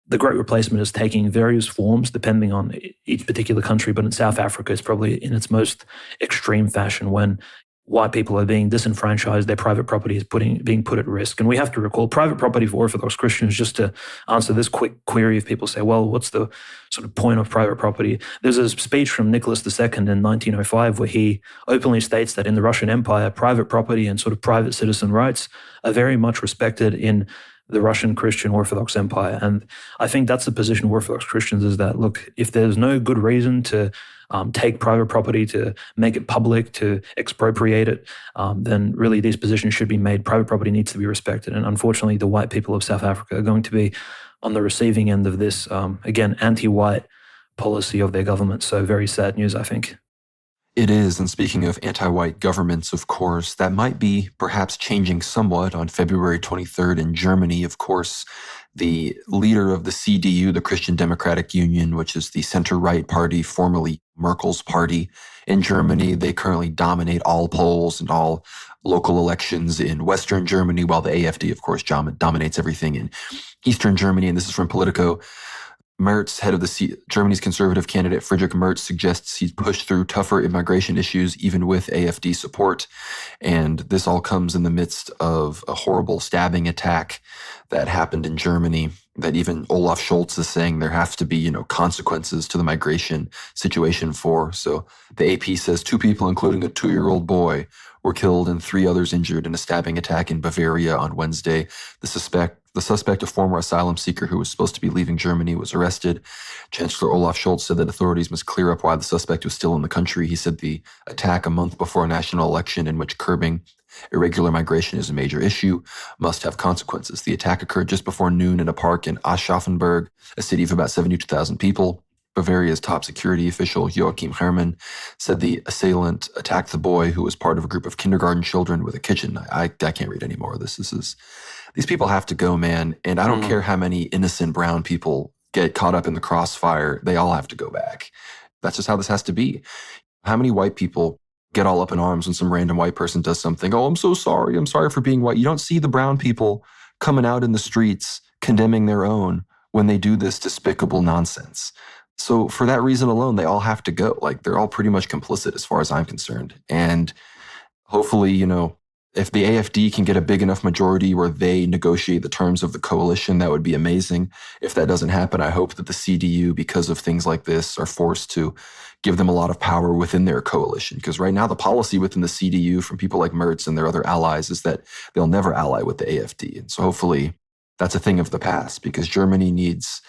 The Great Replacement is taking various forms depending on each particular country, but in South Africa, it's probably in its most extreme fashion when white people are being disenfranchised, their private property is being put at risk. And we have to recall private property for Orthodox Christians, just to answer this quick query if people say, well, what's the sort of point of private property? There's a speech from Nicholas II in 1905 where he openly states that in the Russian Empire, private property and sort of private citizen rights are very much respected in the Russian Christian Orthodox Empire. And I think that's the position of Orthodox Christians, is that, look, if there's no good reason to take private property, to make it public, to expropriate it, then really these positions should be made. Private property needs to be respected. And unfortunately, the white people of South Africa are going to be on the receiving end of this, again, anti-white policy of their government. So very sad news, I think. It is, and speaking of anti-white governments, of course, that might be perhaps changing somewhat on February 23rd in Germany. Of course, the leader of the CDU, the Christian Democratic Union, which is the center-right party, formerly Merkel's party in Germany, they currently dominate all polls and all local elections in Western Germany, while the AfD, of course, dominates everything in Eastern Germany. And this is from Politico. Merz, head of Germany's conservative candidate Friedrich Merz, suggests he's pushed through tougher immigration issues even with AfD support. And this all comes in the midst of a horrible stabbing attack that happened in Germany, that even Olaf Scholz is saying there have to be, consequences to the migration situation for. So the AP says 2 people, including a 2-year-old boy, were killed and 3 others injured in a stabbing attack in Bavaria on Wednesday. The suspect, a former asylum seeker who was supposed to be leaving Germany, was arrested. Chancellor Olaf Scholz said that authorities must clear up why the suspect was still in the country. He said the attack a month before a national election in which curbing irregular migration is a major issue must have consequences. The attack occurred just before noon in a park in Aschaffenburg, a city of about 72,000 people. Bavaria's top security official, Joachim Herrmann, said the assailant attacked the boy who was part of a group of kindergarten children with a kitchen. I can't read any more of this. These people have to go, man. And I don't care how many innocent brown people get caught up in the crossfire. They all have to go back. That's just how this has to be. How many white people get all up in arms when some random white person does something? Oh, I'm so sorry. I'm sorry for being white. You don't see the brown people coming out in the streets condemning their own when they do this despicable nonsense. So for that reason alone, they all have to go. Like, they're all pretty much complicit as far as I'm concerned. And hopefully, if the AfD can get a big enough majority where they negotiate the terms of the coalition, that would be amazing. If that doesn't happen, I hope that the CDU, because of things like this, are forced to give them a lot of power within their coalition. Because right now, the policy within the CDU from people like Merz and their other allies is that they'll never ally with the AfD. And so hopefully that's a thing of the past, because Germany needs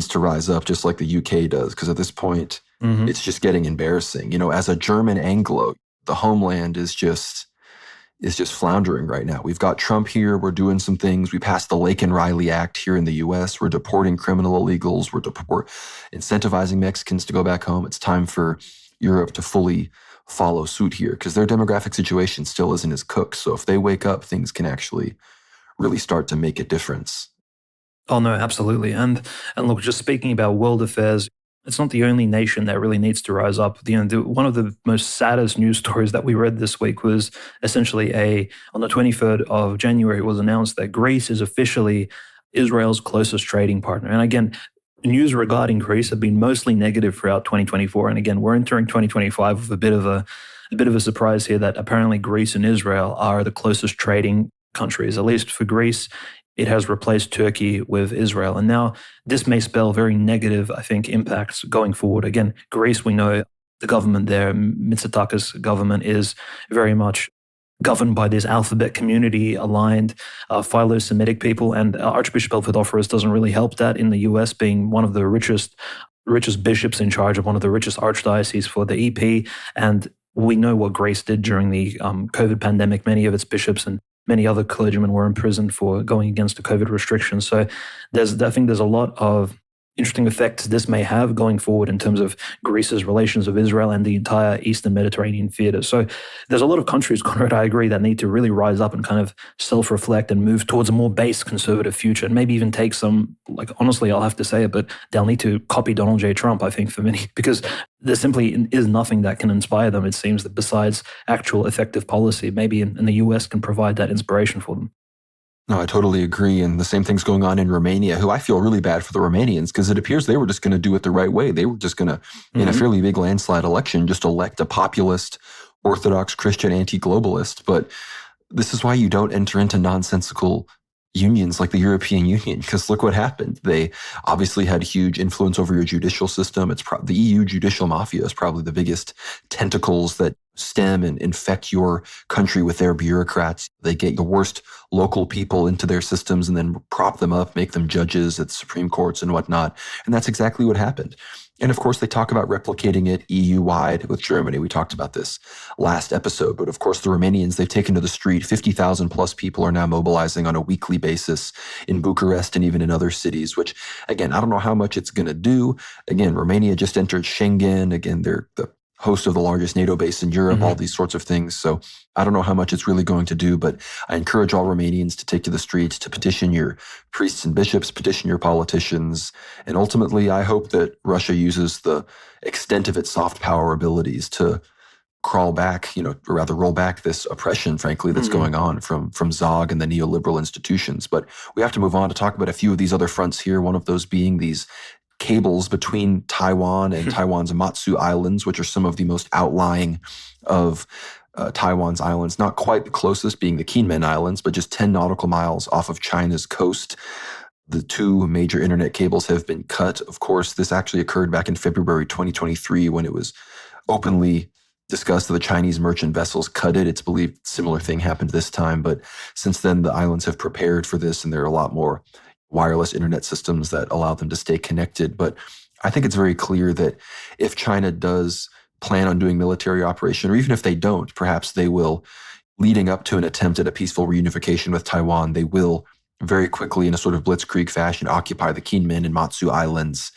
to rise up just like the UK does. Because at this point, it's just getting embarrassing. As a German Anglo, the homeland is just floundering right now. We've got Trump here. We're doing some things. We passed the Lake and Riley Act here in the U.S. We're deporting criminal illegals. We're incentivizing Mexicans to go back home. It's time for Europe to fully follow suit here, because their demographic situation still isn't as cooked. So if they wake up, things can actually really start to make a difference. Oh, no, absolutely. And look, just speaking about world affairs, it's not the only nation that really needs to rise up. One of the most saddest news stories that we read this week was essentially on the 23rd of January, it was announced that Greece is officially Israel's closest trading partner. And again, news regarding Greece have been mostly negative throughout 2024. And again, we're entering 2025 with a bit of a surprise here that apparently Greece and Israel are the closest trading countries. At least for Greece, it has replaced Turkey with Israel. And now this may spell very negative, I think, impacts going forward. Again, Greece, we know the government there, Mitsotakis government, is very much governed by this alphabet community aligned Philo-Semitic people. And Archbishop Elfidophoros doesn't really help that in the US, being one of the richest bishops in charge of one of the richest archdioceses for the EP. And we know what Greece did during the COVID pandemic. Many of its bishops and many other clergymen were imprisoned for going against the COVID restrictions. So I think there's a lot of interesting effects this may have going forward in terms of Greece's relations with Israel and the entire Eastern Mediterranean theater. So there's a lot of countries, Conrad, I agree, that need to really rise up and kind of self-reflect and move towards a more base conservative future, and maybe even take some, like, honestly, I'll have to say it, but they'll need to copy Donald J. Trump, I think, for many, because there simply is nothing that can inspire them, it seems, that besides actual effective policy. Maybe in the US can provide that inspiration for them. No, I totally agree. And the same thing's going on in Romania, who I feel really bad for the Romanians, because it appears they were just going to do it the right way. They were just going to, in a fairly big landslide election, just elect a populist, Orthodox Christian anti-globalist. But this is why you don't enter into nonsensical, unions like the European Union, because look what happened. They obviously had huge influence over your judicial system. The EU judicial mafia is probably the biggest tentacles that stem and infect your country with their bureaucrats. They get the worst local people into their systems and then prop them up, make them judges at the Supreme Courts and whatnot. And that's exactly what happened. And of course, they talk about replicating it EU-wide with Germany. We talked about this last episode. But of course, the Romanians, they've taken to the street. 50,000 plus people are now mobilizing on a weekly basis in Bucharest and even in other cities, which, again, I don't know how much it's going to do. Again, Romania just entered Schengen. Again, they're the host of the largest NATO base in Europe, all these sorts of things. So I don't know how much it's really going to do, but I encourage all Romanians to take to the streets, to petition your priests and bishops, petition your politicians. And ultimately, I hope that Russia uses the extent of its soft power abilities to crawl back, or rather roll back this oppression, frankly, that's going on from Zog and the neoliberal institutions. But we have to move on to talk about a few of these other fronts here, one of those being these cables between Taiwan and Taiwan's Matsu Islands, which are some of the most outlying of Taiwan's islands, not quite the closest being the Kinmen Islands, but just 10 nautical miles off of China's coast. The two major internet cables have been cut. Of course, this actually occurred back in February 2023 when it was openly discussed that the Chinese merchant vessels cut it. It's believed a similar thing happened this time, but since then the islands have prepared for this and there are a lot more wireless internet systems that allow them to stay connected. But I think it's very clear that if China does plan on doing military operation, or even if they don't, perhaps they will, leading up to an attempt at a peaceful reunification with Taiwan, they will very quickly in a sort of blitzkrieg fashion occupy the Kinmen and Matsu Islands,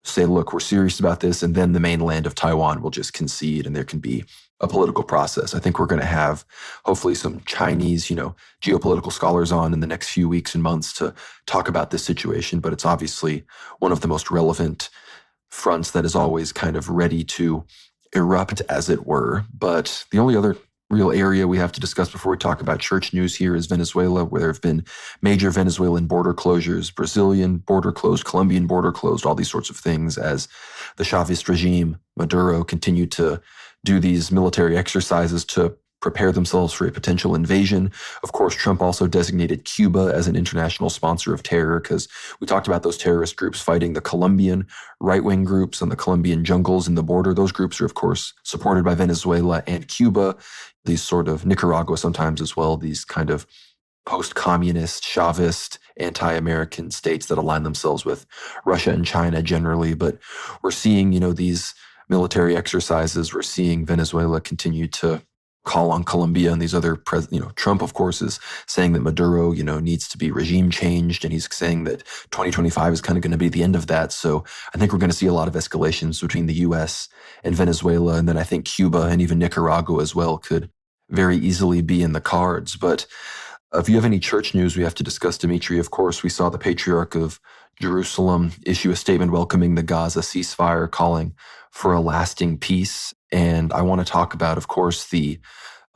say, look, we're serious about this, and then the mainland of Taiwan will just concede and there can be a political process. I think we're going to have hopefully some Chinese, geopolitical scholars on in the next few weeks and months to talk about this situation, but it's obviously one of the most relevant fronts that is always kind of ready to erupt, as it were. But the only other real area we have to discuss before we talk about church news here is Venezuela, where there have been major Venezuelan border closures, Brazilian border closed, Colombian border closed, all these sorts of things as the Chavist regime, Maduro, continued to do these military exercises to prepare themselves for a potential invasion. Of course, Trump also designated Cuba as an international sponsor of terror because we talked about those terrorist groups fighting the Colombian right-wing groups and the Colombian jungles in the border. Those groups are, of course, supported by Venezuela and Cuba, these sort of Nicaragua sometimes as well, these kind of post-communist, Chavist, anti-American states that align themselves with Russia and China generally. But we're seeing, these military exercises. We're seeing Venezuela continue to call on Colombia and these other Trump, of course, is saying that Maduro, needs to be regime changed. And he's saying that 2025 is kind of going to be the end of that. So I think we're going to see a lot of escalations between the U.S. and Venezuela. And then I think Cuba and even Nicaragua as well could very easily be in the cards. But if you have any church news we have to discuss, Dimitri, of course, we saw the Patriarch of Jerusalem issue a statement welcoming the Gaza ceasefire, calling for a lasting peace. And I want to talk about, of course, the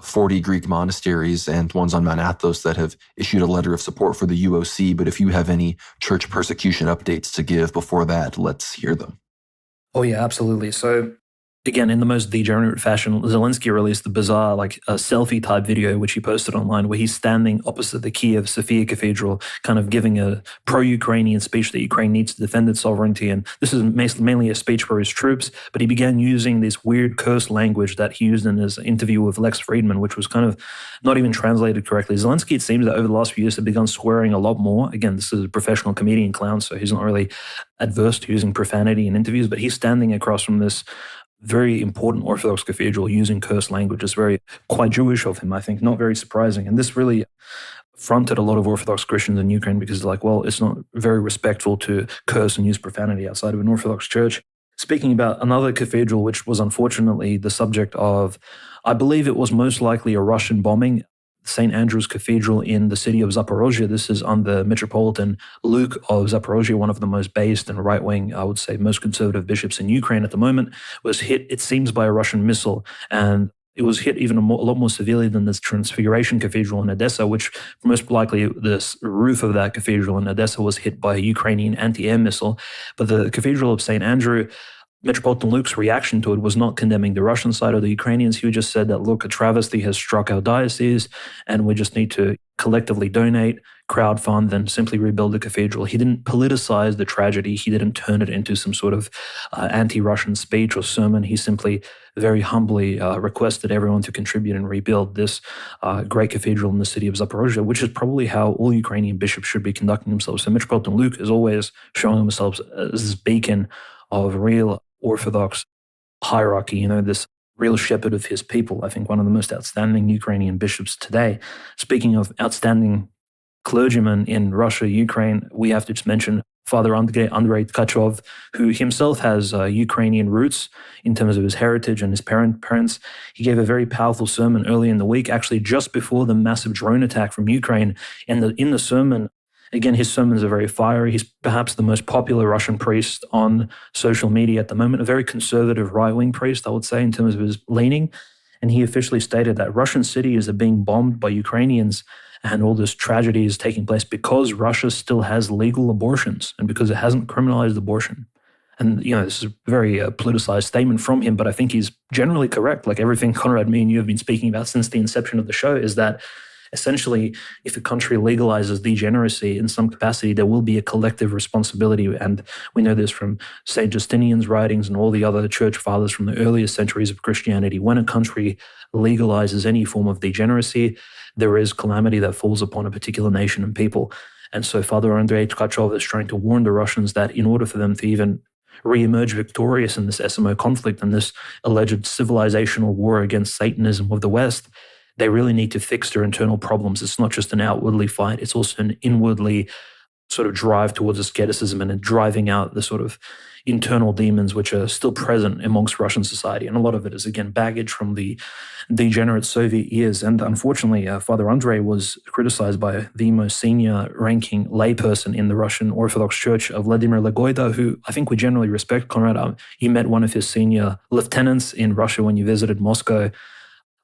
40 Greek monasteries and ones on Mount Athos that have issued a letter of support for the UOC. But if you have any church persecution updates to give before that, let's hear them. Oh, yeah, absolutely. So again, in the most degenerate fashion, Zelensky released the bizarre, a selfie type video, which he posted online, where he's standing opposite the Kiev Sophia Cathedral, kind of giving a pro-Ukrainian speech that Ukraine needs to defend its sovereignty. And this is mainly a speech for his troops, but he began using this weird curse language that he used in his interview with Lex Friedman, which was kind of not even translated correctly. Zelensky, it seems that over the last few years, has begun swearing a lot more. Again, this is a professional comedian clown, so he's not really adverse to using profanity in interviews, but he's standing across from this very important Orthodox cathedral using cursed language. Is quite Jewish of him, I think, not very surprising. And this really fronted a lot of Orthodox Christians in Ukraine because it's not very respectful to curse and use profanity outside of an Orthodox church. Speaking about another cathedral, which was unfortunately the subject of, I believe it was most likely a Russian bombing, St. Andrew's Cathedral in the city of Zaporozhye. This is under Metropolitan Luke of Zaporozhye, one of the most based and right-wing, I would say, most conservative bishops in Ukraine at the moment, was hit, it seems, by a Russian missile. And it was hit even a lot more severely than this Transfiguration Cathedral in Odessa, which most likely the roof of that cathedral in Odessa was hit by a Ukrainian anti-air missile. But the Cathedral of St. Andrew, Metropolitan Luke's reaction to it was not condemning the Russian side or the Ukrainians. He just said that, look, a travesty has struck our diocese and we just need to collectively donate, crowdfund, and simply rebuild the cathedral. He didn't politicize the tragedy. He didn't turn it into some sort of anti-Russian speech or sermon. He simply very humbly requested everyone to contribute and rebuild this great cathedral in the city of Zaporozhye, which is probably how all Ukrainian bishops should be conducting themselves. So Metropolitan Luke is always showing themselves as this beacon of real Orthodox hierarchy, this real shepherd of his people. I think one of the most outstanding Ukrainian bishops today. Speaking of outstanding clergymen in Russia, Ukraine, we have to just mention Father Andrei Tkachov, who himself has Ukrainian roots in terms of his heritage and his parents. He gave a very powerful sermon early in the week, actually just before the massive drone attack from Ukraine. And in the sermon, again, his sermons are very fiery. He's perhaps the most popular Russian priest on social media at the moment, a very conservative right-wing priest, I would say, in terms of his leaning. And he officially stated that Russian cities are being bombed by Ukrainians and all this tragedy is taking place because Russia still has legal abortions and because it hasn't criminalized abortion. And, this is a very politicized statement from him, but I think he's generally correct. Like everything, Conrad, me and you have been speaking about since the inception of the show is that essentially, if a country legalizes degeneracy in some capacity, there will be a collective responsibility. And we know this from St. Justinian's writings and all the other church fathers from the earliest centuries of Christianity. When a country legalizes any form of degeneracy, there is calamity that falls upon a particular nation and people. And so Father Andrei Tkachov is trying to warn the Russians that in order for them to even re-emerge victorious in this SMO conflict and this alleged civilizational war against Satanism of the West, they really need to fix their internal problems. It's not just an outwardly fight, it's also an inwardly sort of drive towards asceticism and driving out the sort of internal demons which are still present amongst Russian society. And a lot of it is, again, baggage from the degenerate Soviet years. And unfortunately, Father Andrei was criticized by the most senior ranking layperson in the Russian Orthodox Church, Vladimir Legoida, who I think we generally respect. Conrad, you met one of his senior lieutenants in Russia when you visited Moscow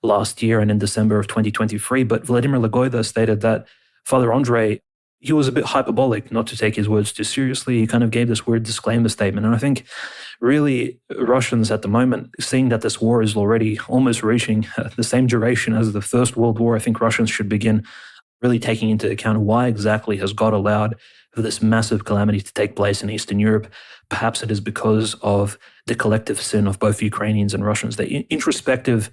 last year and in December of 2023. But Vladimir Legoida stated that Father Andrei, he was a bit hyperbolic, not to take his words too seriously. He kind of gave this weird disclaimer statement. And I think really Russians at the moment, seeing that this war is already almost reaching the same duration as the First World War, I think Russians should begin really taking into account why exactly has God allowed for this massive calamity to take place in Eastern Europe. Perhaps it is because of the collective sin of both Ukrainians and Russians. The introspective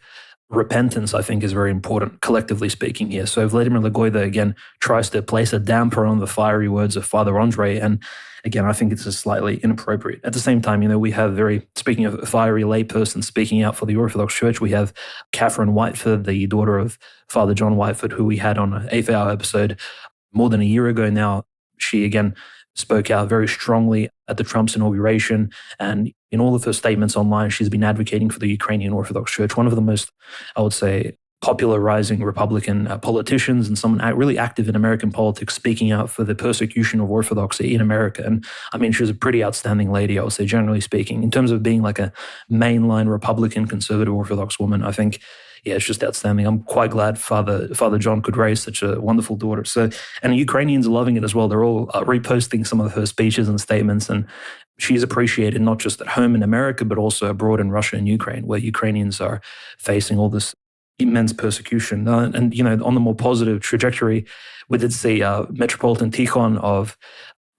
repentance, I think, is very important, collectively speaking here. So Vladimir Legoida, again, tries to place a damper on the fiery words of Father Andrei. And again, I think it's just slightly inappropriate. At the same time, we have speaking of a fiery layperson speaking out for the Orthodox Church, we have Catherine Whiteford, the daughter of Father John Whiteford, who we had on an 8th Hour episode more than a year ago now. She, again, spoke out very strongly at the Trump's inauguration. And in all of her statements online, she's been advocating for the Ukrainian Orthodox Church, one of the most, I would say, popularizing Republican politicians and someone really active in American politics, speaking out for the persecution of Orthodoxy in America. And I mean, she was a pretty outstanding lady, I would say, generally speaking. In terms of being like a mainline Republican, conservative Orthodox woman, I think, yeah, it's just outstanding. I'm quite glad Father John could raise such a wonderful daughter. So, and Ukrainians are loving it as well. They're all reposting some of her speeches and statements, and she's appreciated not just at home in America, but also abroad in Russia and Ukraine, where Ukrainians are facing all this immense persecution. And on the more positive trajectory, we did see Metropolitan Tikhon of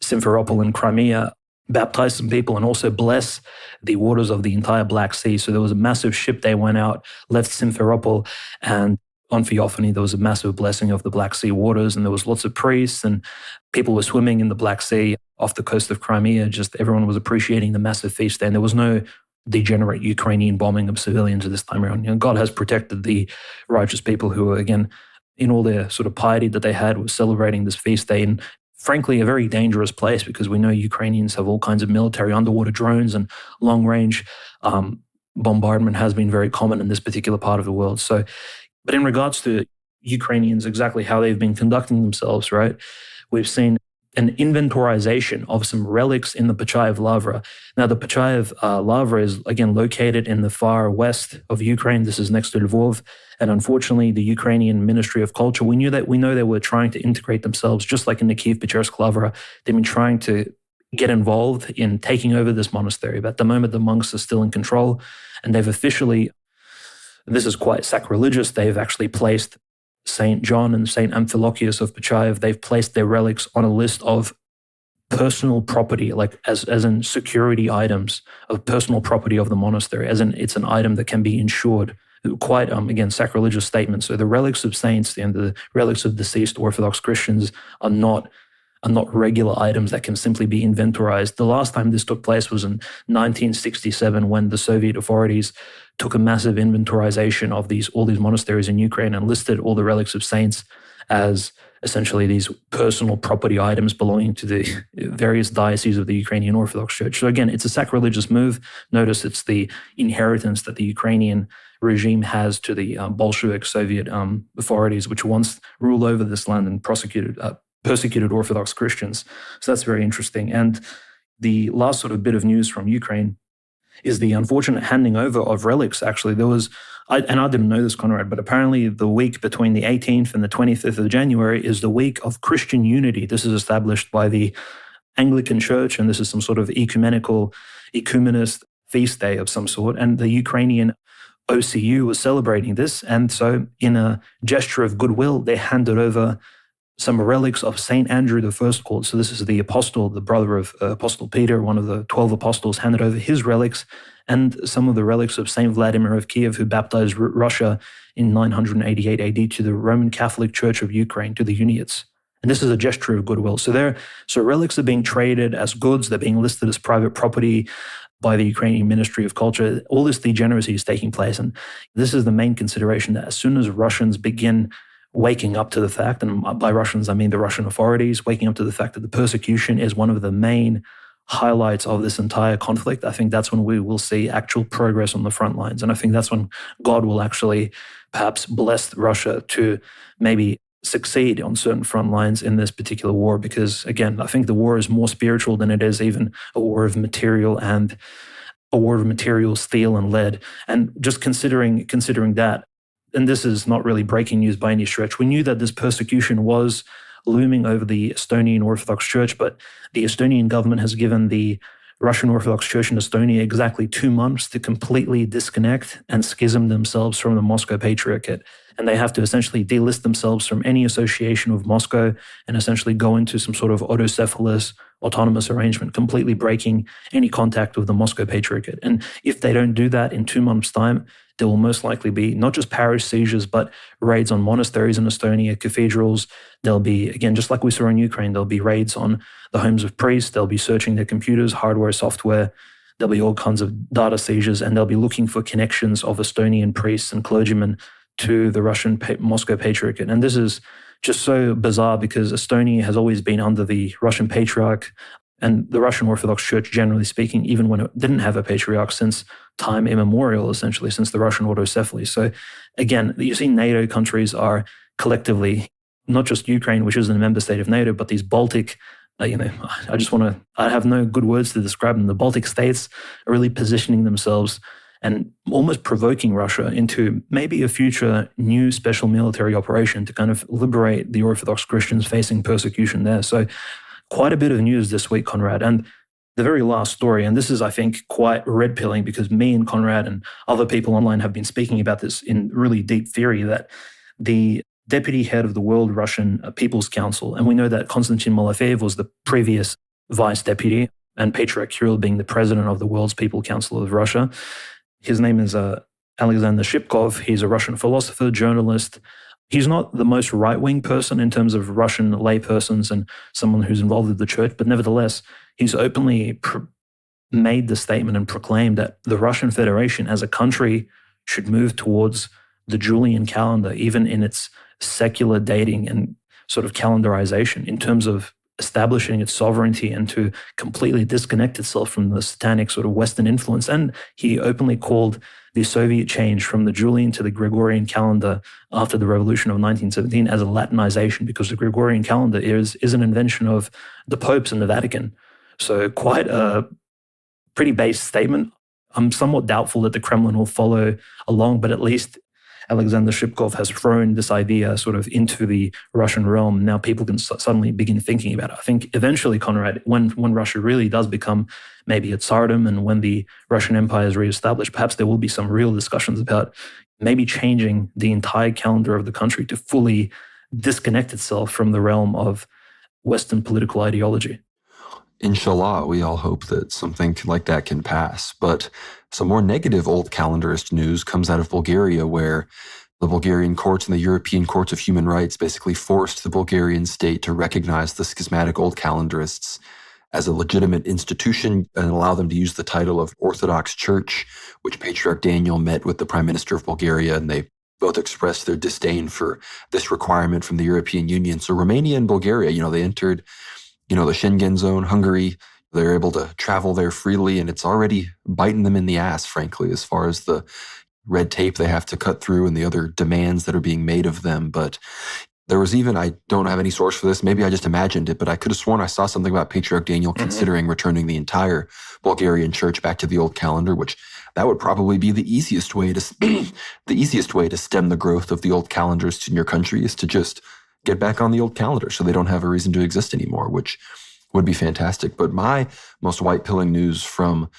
Simferopol in Crimea baptize some people and also bless the waters of the entire Black Sea. So there was a massive ship they went out, left Simferopol, and on Theophany, there was a massive blessing of the Black Sea waters, and there was lots of priests and people were swimming in the Black Sea off the coast of Crimea. Just everyone was appreciating the massive feast day, and there was no degenerate Ukrainian bombing of civilians at this time around. God has protected the righteous people who, again, in all their sort of piety that they had, were celebrating this feast day in, frankly, a very dangerous place, because we know Ukrainians have all kinds of military underwater drones, and long-range bombardment has been very common in this particular part of the world. So, but in regards to Ukrainians, exactly how they've been conducting themselves, right? We've seen an inventorization of some relics in the Pachayev Lavra. Now, the Pachayev Lavra is, again, located in the far west of Ukraine. This is next to Lvov. And unfortunately, the Ukrainian Ministry of Culture, we know they were trying to integrate themselves, just like in the Kiev-Pechersk Lavra. They've been trying to get involved in taking over this monastery. But at the moment, the monks are still in control, and they've officially, this is quite sacrilegious, they've actually placed St. John and St. Amphilochius of Pachaev, they've placed their relics on a list of personal property, like as in security items of personal property of the monastery, as in it's an item that can be insured. Quite, again, sacrilegious statement. So the relics of saints and the relics of deceased Orthodox Christians are not regular items that can simply be inventorized. The last time this took place was in 1967, when the Soviet authorities took a massive inventorization of all these monasteries in Ukraine and listed all the relics of saints as essentially these personal property items belonging to the various dioceses of the Ukrainian Orthodox Church. So again, it's a sacrilegious move. Notice it's the inheritance that the Ukrainian regime has to the Bolshevik Soviet authorities, which once ruled over this land and persecuted Orthodox Christians. So that's very interesting. And the last sort of bit of news from Ukraine is the unfortunate handing over of relics. Actually, there was, I didn't know this, Conrad, but apparently the week between the 18th and the 25th of January is the week of Christian unity. This is established by the Anglican Church, and this is some sort of ecumenist feast day of some sort. And the Ukrainian OCU was celebrating this. And so in a gesture of goodwill, they handed over some relics of St. Andrew the First Court. So this is the apostle, the brother of Apostle Peter, one of the 12 apostles, handed over his relics, and some of the relics of St. Vladimir of Kiev, who baptized Russia in 988 AD to the Roman Catholic Church of Ukraine, to the Uniates. And this is a gesture of goodwill. So relics are being traded as goods. They're being listed as private property by the Ukrainian Ministry of Culture. All this degeneracy is taking place. And this is the main consideration, that as soon as Russians begin waking up to the fact, and by Russians, I mean the Russian authorities, waking up to the fact that the persecution is one of the main highlights of this entire conflict, I think that's when we will see actual progress on the front lines. And I think that's when God will actually perhaps bless Russia to maybe succeed on certain front lines in this particular war. Because again, I think the war is more spiritual than it is even a war of material, and a war of material, steel and lead. And just considering that, and this is not really breaking news by any stretch, we knew that this persecution was looming over the Estonian Orthodox Church, but the Estonian government has given the Russian Orthodox Church in Estonia exactly 2 months to completely disconnect and schism themselves from the Moscow Patriarchate. And they have to essentially delist themselves from any association with Moscow and essentially go into some sort of autocephalous, autonomous arrangement, completely breaking any contact with the Moscow Patriarchate. And if they don't do that in 2 months' time, there will most likely be not just parish seizures, but raids on monasteries in Estonia, cathedrals. There'll be, again, just like we saw in Ukraine, there'll be raids on the homes of priests. They'll be searching their computers, hardware, software. There'll be all kinds of data seizures, and they'll be looking for connections of Estonian priests and clergymen to the Russian Moscow Patriarchate. And this is just so bizarre because Estonia has always been under the Russian Patriarch, and the Russian Orthodox Church, generally speaking, even when it didn't have a patriarch since time immemorial, essentially, since the Russian autocephaly. So again, you see NATO countries are collectively, not just Ukraine, which isn't a member state of NATO, but these Baltic, I have no good words to describe them. The Baltic states are really positioning themselves and almost provoking Russia into maybe a future new special military operation to kind of liberate the Orthodox Christians facing persecution there. So quite a bit of news this week, Conrad. And the very last story, and this is, I think, quite red-pilling because me and Conrad and other people online have been speaking about this in really deep theory, that the deputy head of the World Russian People's Council, and we know that Konstantin Malafeev was the previous vice deputy, and Patriarch Kirill being the president of the World's People Council of Russia. His name is Alexander Shipkov. He's a Russian philosopher, journalist. He's not the most right-wing person in terms of Russian laypersons and someone who's involved with the church, but nevertheless, he's openly made the statement and proclaimed that the Russian Federation as a country should move towards the Julian calendar, even in its secular dating and sort of calendarization, in terms of establishing its sovereignty and to completely disconnect itself from the satanic sort of Western influence. And he openly called the Soviet change from the Julian to the Gregorian calendar after the revolution of 1917 as a Latinization, because the Gregorian calendar is an invention of the popes and the Vatican. So quite a pretty base statement. I'm somewhat doubtful that the Kremlin will follow along, but at least Alexander Shipkov has thrown this idea sort of into the Russian realm. Now people can suddenly begin thinking about it. I think eventually, Conrad, when Russia really does become maybe a tsardom, and when the Russian Empire is reestablished, perhaps there will be some real discussions about maybe changing the entire calendar of the country to fully disconnect itself from the realm of Western political ideology. Inshallah, we all hope that something like that can pass. But some more negative old calendarist news comes out of Bulgaria, where the Bulgarian courts and the European courts of human rights basically forced the Bulgarian state to recognize the schismatic old calendarists as a legitimate institution and allow them to use the title of Orthodox Church, which Patriarch Daniel met with the Prime Minister of Bulgaria, and they both expressed their disdain for this requirement from the European Union. So Romania and Bulgaria, they entered the Schengen zone. Hungary, they're able to travel there freely, and it's already biting them in the ass, frankly, as far as the red tape they have to cut through and the other demands that are being made of them. But there was even, I don't have any source for this, maybe I just imagined it, but I could have sworn I saw something about Patriarch Daniel considering returning the entire Bulgarian church back to the old calendar, which that would probably be the easiest way to stem the growth of the old calendars in your country, is to just get back on the old calendar so they don't have a reason to exist anymore, which would be fantastic. But my most white-pilling news from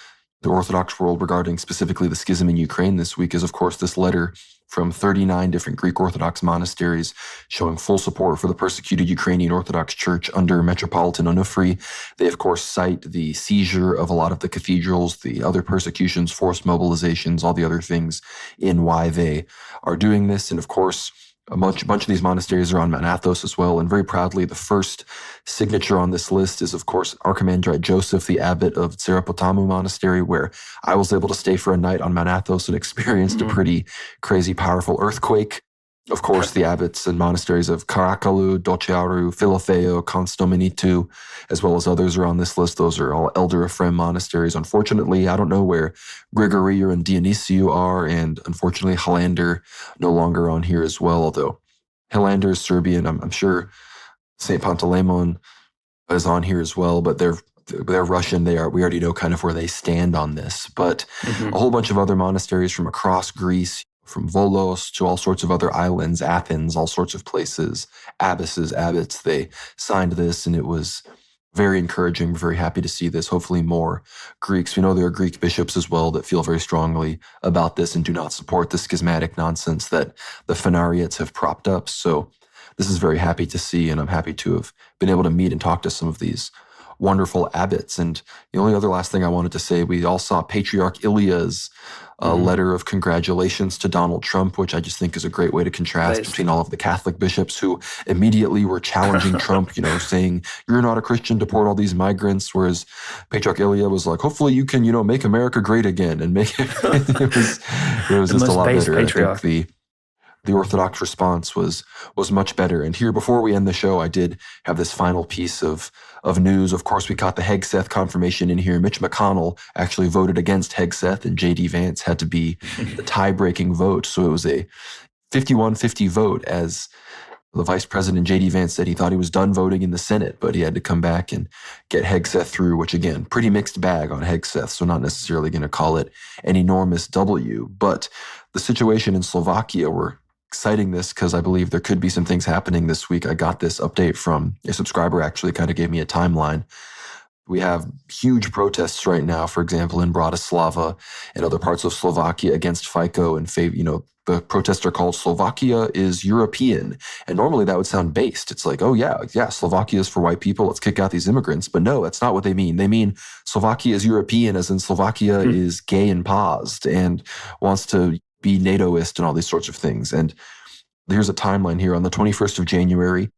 the Orthodox world regarding specifically the schism in Ukraine this week is, of course, this letter from 39 different Greek Orthodox monasteries showing full support for the persecuted Ukrainian Orthodox Church under Metropolitan Onufry. They, of course, cite the seizure of a lot of the cathedrals, the other persecutions, forced mobilizations, all the other things in why they are doing this. And, of course, a bunch of these monasteries are on Mount Athos as well. And very proudly, the first signature on this list is, of course, Archimandrite Joseph, the abbot of Zerapotamu Monastery, where I was able to stay for a night on Mount Athos and experienced a pretty crazy, powerful earthquake. Of course, the abbots and monasteries of Karakalu, Dolcearu, Filofeo, Constominitu, as well as others are on this list. Those are all Elder Ephraim monasteries. Unfortunately, I don't know where Grigoriou and Dionysiou are, and unfortunately, Helander no longer on here as well, although Helander is Serbian. I'm sure St. Panteleimon is on here as well, but they're Russian. We already know kind of where they stand on this. But a whole bunch of other monasteries from across Greece, from Volos to all sorts of other islands, Athens, all sorts of places, abbesses, abbots, they signed this, and it was very encouraging. We're very happy to see this. Hopefully more Greeks. We know there are Greek bishops as well that feel very strongly about this and do not support the schismatic nonsense that the Phanariates have propped up. So this is very happy to see, and I'm happy to have been able to meet and talk to some of these wonderful abbots. And the only other last thing I wanted to say, we all saw Patriarch Ilya's letter of congratulations to Donald Trump, which I just think is a great way to contrast between all of the Catholic bishops who immediately were challenging Trump, saying, you're not a Christian, deport all these migrants, whereas Patriarch Ilya was like, hopefully you can, make America great again, and make it, it was just a lot better. Patriarch. I think the Orthodox response was much better. And here, before we end the show, I did have this final piece of news. Of course, we got the Hegseth confirmation in here. Mitch McConnell actually voted against Hegseth, and J.D. Vance had to be the tie-breaking vote. So it was a 51-50 vote, as the Vice President J.D. Vance said he thought he was done voting in the Senate, but he had to come back and get Hegseth through, which, again, pretty mixed bag on Hegseth, so not necessarily going to call it an enormous W. But the situation in Slovakia, we're citing this because I believe there could be some things happening this week. I got this update from a subscriber, actually kind of gave me a timeline. We have huge protests right now, for example, in Bratislava and other parts of Slovakia against FICO and the protests are called Slovakia is European. And normally that would sound based. It's like, oh yeah, Slovakia is for white people. Let's kick out these immigrants. But no, that's not what they mean. They mean Slovakia is European, as in Slovakia is gay and paused and wants to be NATOist and all these sorts of things. And here's a timeline here. On the 21st of January,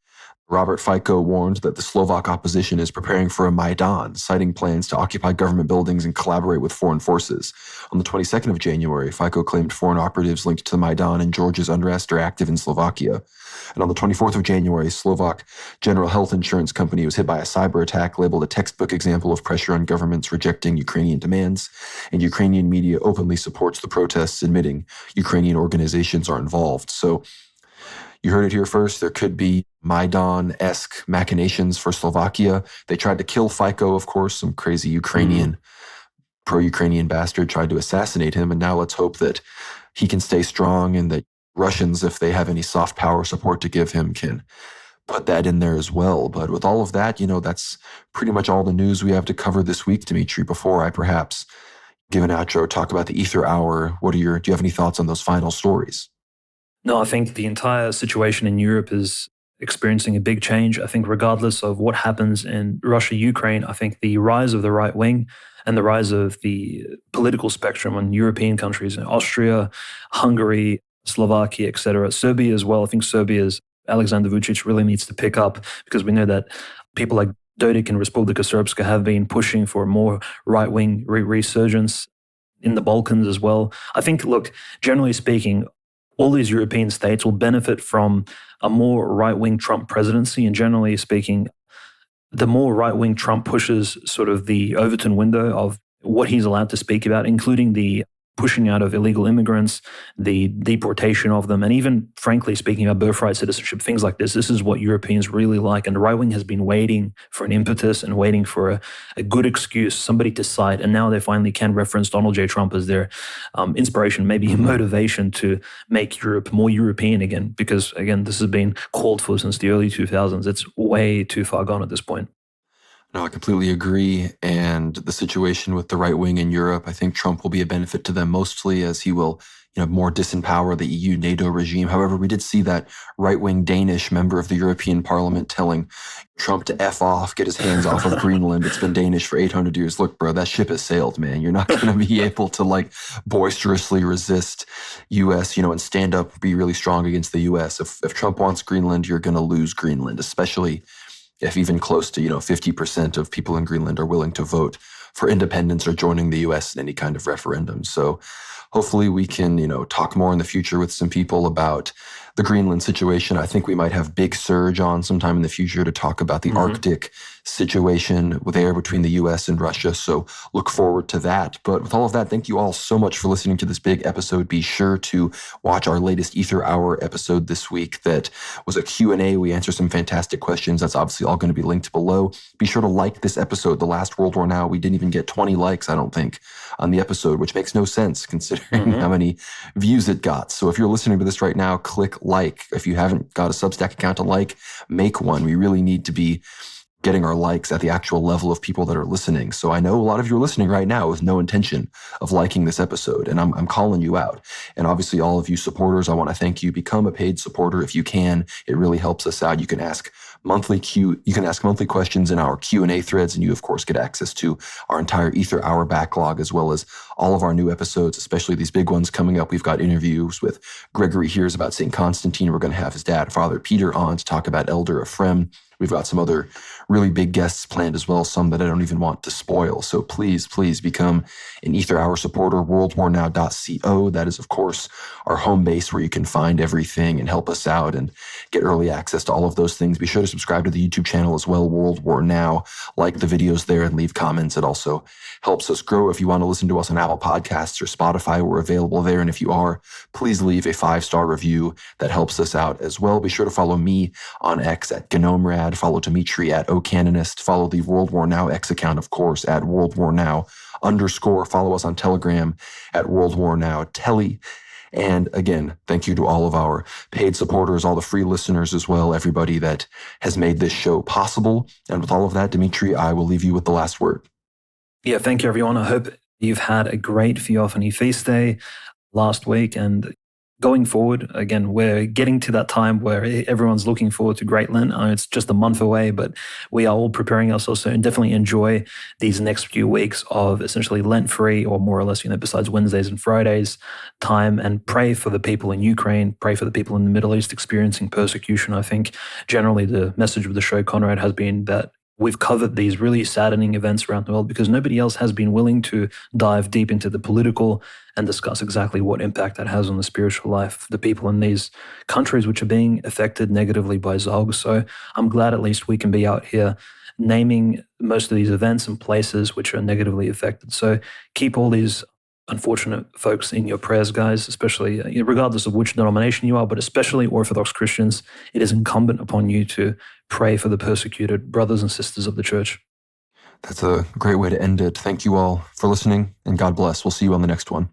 Robert Fico warned that the Slovak opposition is preparing for a Maidan, citing plans to occupy government buildings and collaborate with foreign forces. On the 22nd of January, Fico claimed foreign operatives linked to the Maidan and Georgia's unrest are active in Slovakia. And on the 24th of January, Slovak General Health Insurance Company was hit by a cyber attack labeled a textbook example of pressure on governments rejecting Ukrainian demands. And Ukrainian media openly supports the protests, admitting Ukrainian organizations are involved. So you heard it here first. There could be Maidan-esque machinations for Slovakia. They tried to kill Fico, of course. Some crazy Ukrainian, pro-Ukrainian bastard tried to assassinate him. And now let's hope that he can stay strong and that Russians, if they have any soft power support to give him, can put that in there as well. But with all of that, that's pretty much all the news we have to cover this week, Dimitri. Before I perhaps give an outro, talk about the Ether Hour, do you have any thoughts on those final stories? No, I think the entire situation in Europe is experiencing a big change. I think regardless of what happens in Russia, Ukraine, I think the rise of the right wing and the rise of the political spectrum in European countries, Austria, Hungary, Slovakia, etc., Serbia as well. I think Serbia's Alexander Vucic really needs to pick up, because we know that people like Dodik and Republika Srpska have been pushing for more right-wing resurgence in the Balkans as well. I think, look, generally speaking, all these European states will benefit from a more right-wing Trump presidency. And generally speaking, the more right-wing Trump pushes sort of the Overton window of what he's allowed to speak about, including the pushing out of illegal immigrants, the deportation of them, and even, frankly speaking, about birthright citizenship, things like this. This is what Europeans really like. And the right wing has been waiting for an impetus and waiting for a good excuse, somebody to cite. And now they finally can reference Donald J. Trump as their inspiration, maybe a motivation to make Europe more European again. Because, again, this has been called for since the early 2000s. It's way too far gone at this point. No, I completely agree. And the situation with the right wing in Europe, I think Trump will be a benefit to them mostly, as he will, more disempower the EU NATO regime. However, we did see that right-wing Danish member of the European Parliament telling Trump to F off, get his hands off of Greenland. It's been Danish for 800 years. Look, bro, that ship has sailed, man. You're not going to be able to boisterously resist US, and stand up, be really strong against the US. If Trump wants Greenland, you're going to lose Greenland, especially if even close to, 50% of people in Greenland are willing to vote for independence or joining the US in any kind of referendum. So hopefully we can, talk more in the future with some people about the Greenland situation. I think we might have Big Surge on sometime in the future to talk about the Arctic situation there between the US and Russia. So look forward to that. But with all of that, thank you all so much for listening to this big episode. Be sure to watch our latest Ether Hour episode this week. That was a Q&A. We answer some fantastic questions. That's obviously all going to be linked below. Be sure to like this episode, The Last World War Now. We didn't even get 20 likes, I don't think, on the episode, which makes no sense considering how many views it got. So if you're listening to this right now, click like. If you haven't got a Substack account to like, make one. We really need to be getting our likes at the actual level of people that are listening. So I know a lot of you are listening right now with no intention of liking this episode, and I'm calling you out. And obviously all of you supporters, I want to thank you. Become a paid supporter if you can. It really helps us out. You can ask monthly questions in our Q&A threads, and you of course get access to our entire Ether Hour backlog, as well as all of our new episodes, especially these big ones coming up. We've got interviews with Gregory Hears about St. Constantine. We're going to have his dad, Father Peter, on to talk about Elder Ephraim. We've got some other really big guests planned as well, some that I don't even want to spoil. So please, please become an Ether Hour supporter, worldwarnow.co. That is, of course, our home base where you can find everything and help us out and get early access to all of those things. Be sure to subscribe to the YouTube channel as well, World War Now. Like the videos there and leave comments. It also helps us grow. If you want to listen to us on Apple Podcasts or Spotify, we're available there. And if you are, please leave a 5-star review. That helps us out as well. Be sure to follow me on X at GnomeRad. Follow Dimitri at OCanonist. Follow the World War Now X account, of course, at World War Now _. Follow us on Telegram at World War Now Telly. And again, thank you to all of our paid supporters, all the free listeners as well, everybody that has made this show possible. And with all of that, Dimitri, I will leave you with the last word. Yeah, thank you, everyone. I hope you've had a great Theophany feast day last week. And going forward, again, we're getting to that time where everyone's looking forward to Great Lent. It's just a month away, but we are all preparing ourselves to definitely enjoy these next few weeks of essentially Lent-free, or more or less, besides Wednesdays and Fridays time, and pray for the people in Ukraine, pray for the people in the Middle East experiencing persecution. I think generally the message of the show, Conrad, has been that we've covered these really saddening events around the world because nobody else has been willing to dive deep into the political and discuss exactly what impact that has on the spiritual life of the people in these countries which are being affected negatively by Zog. So I'm glad at least we can be out here naming most of these events and places which are negatively affected. So keep all these unfortunate folks in your prayers, guys, especially regardless of which denomination you are, but especially Orthodox Christians. It is incumbent upon you to pray for the persecuted brothers and sisters of the church. That's a great way to end it. Thank you all for listening, and God bless. We'll see you on the next one.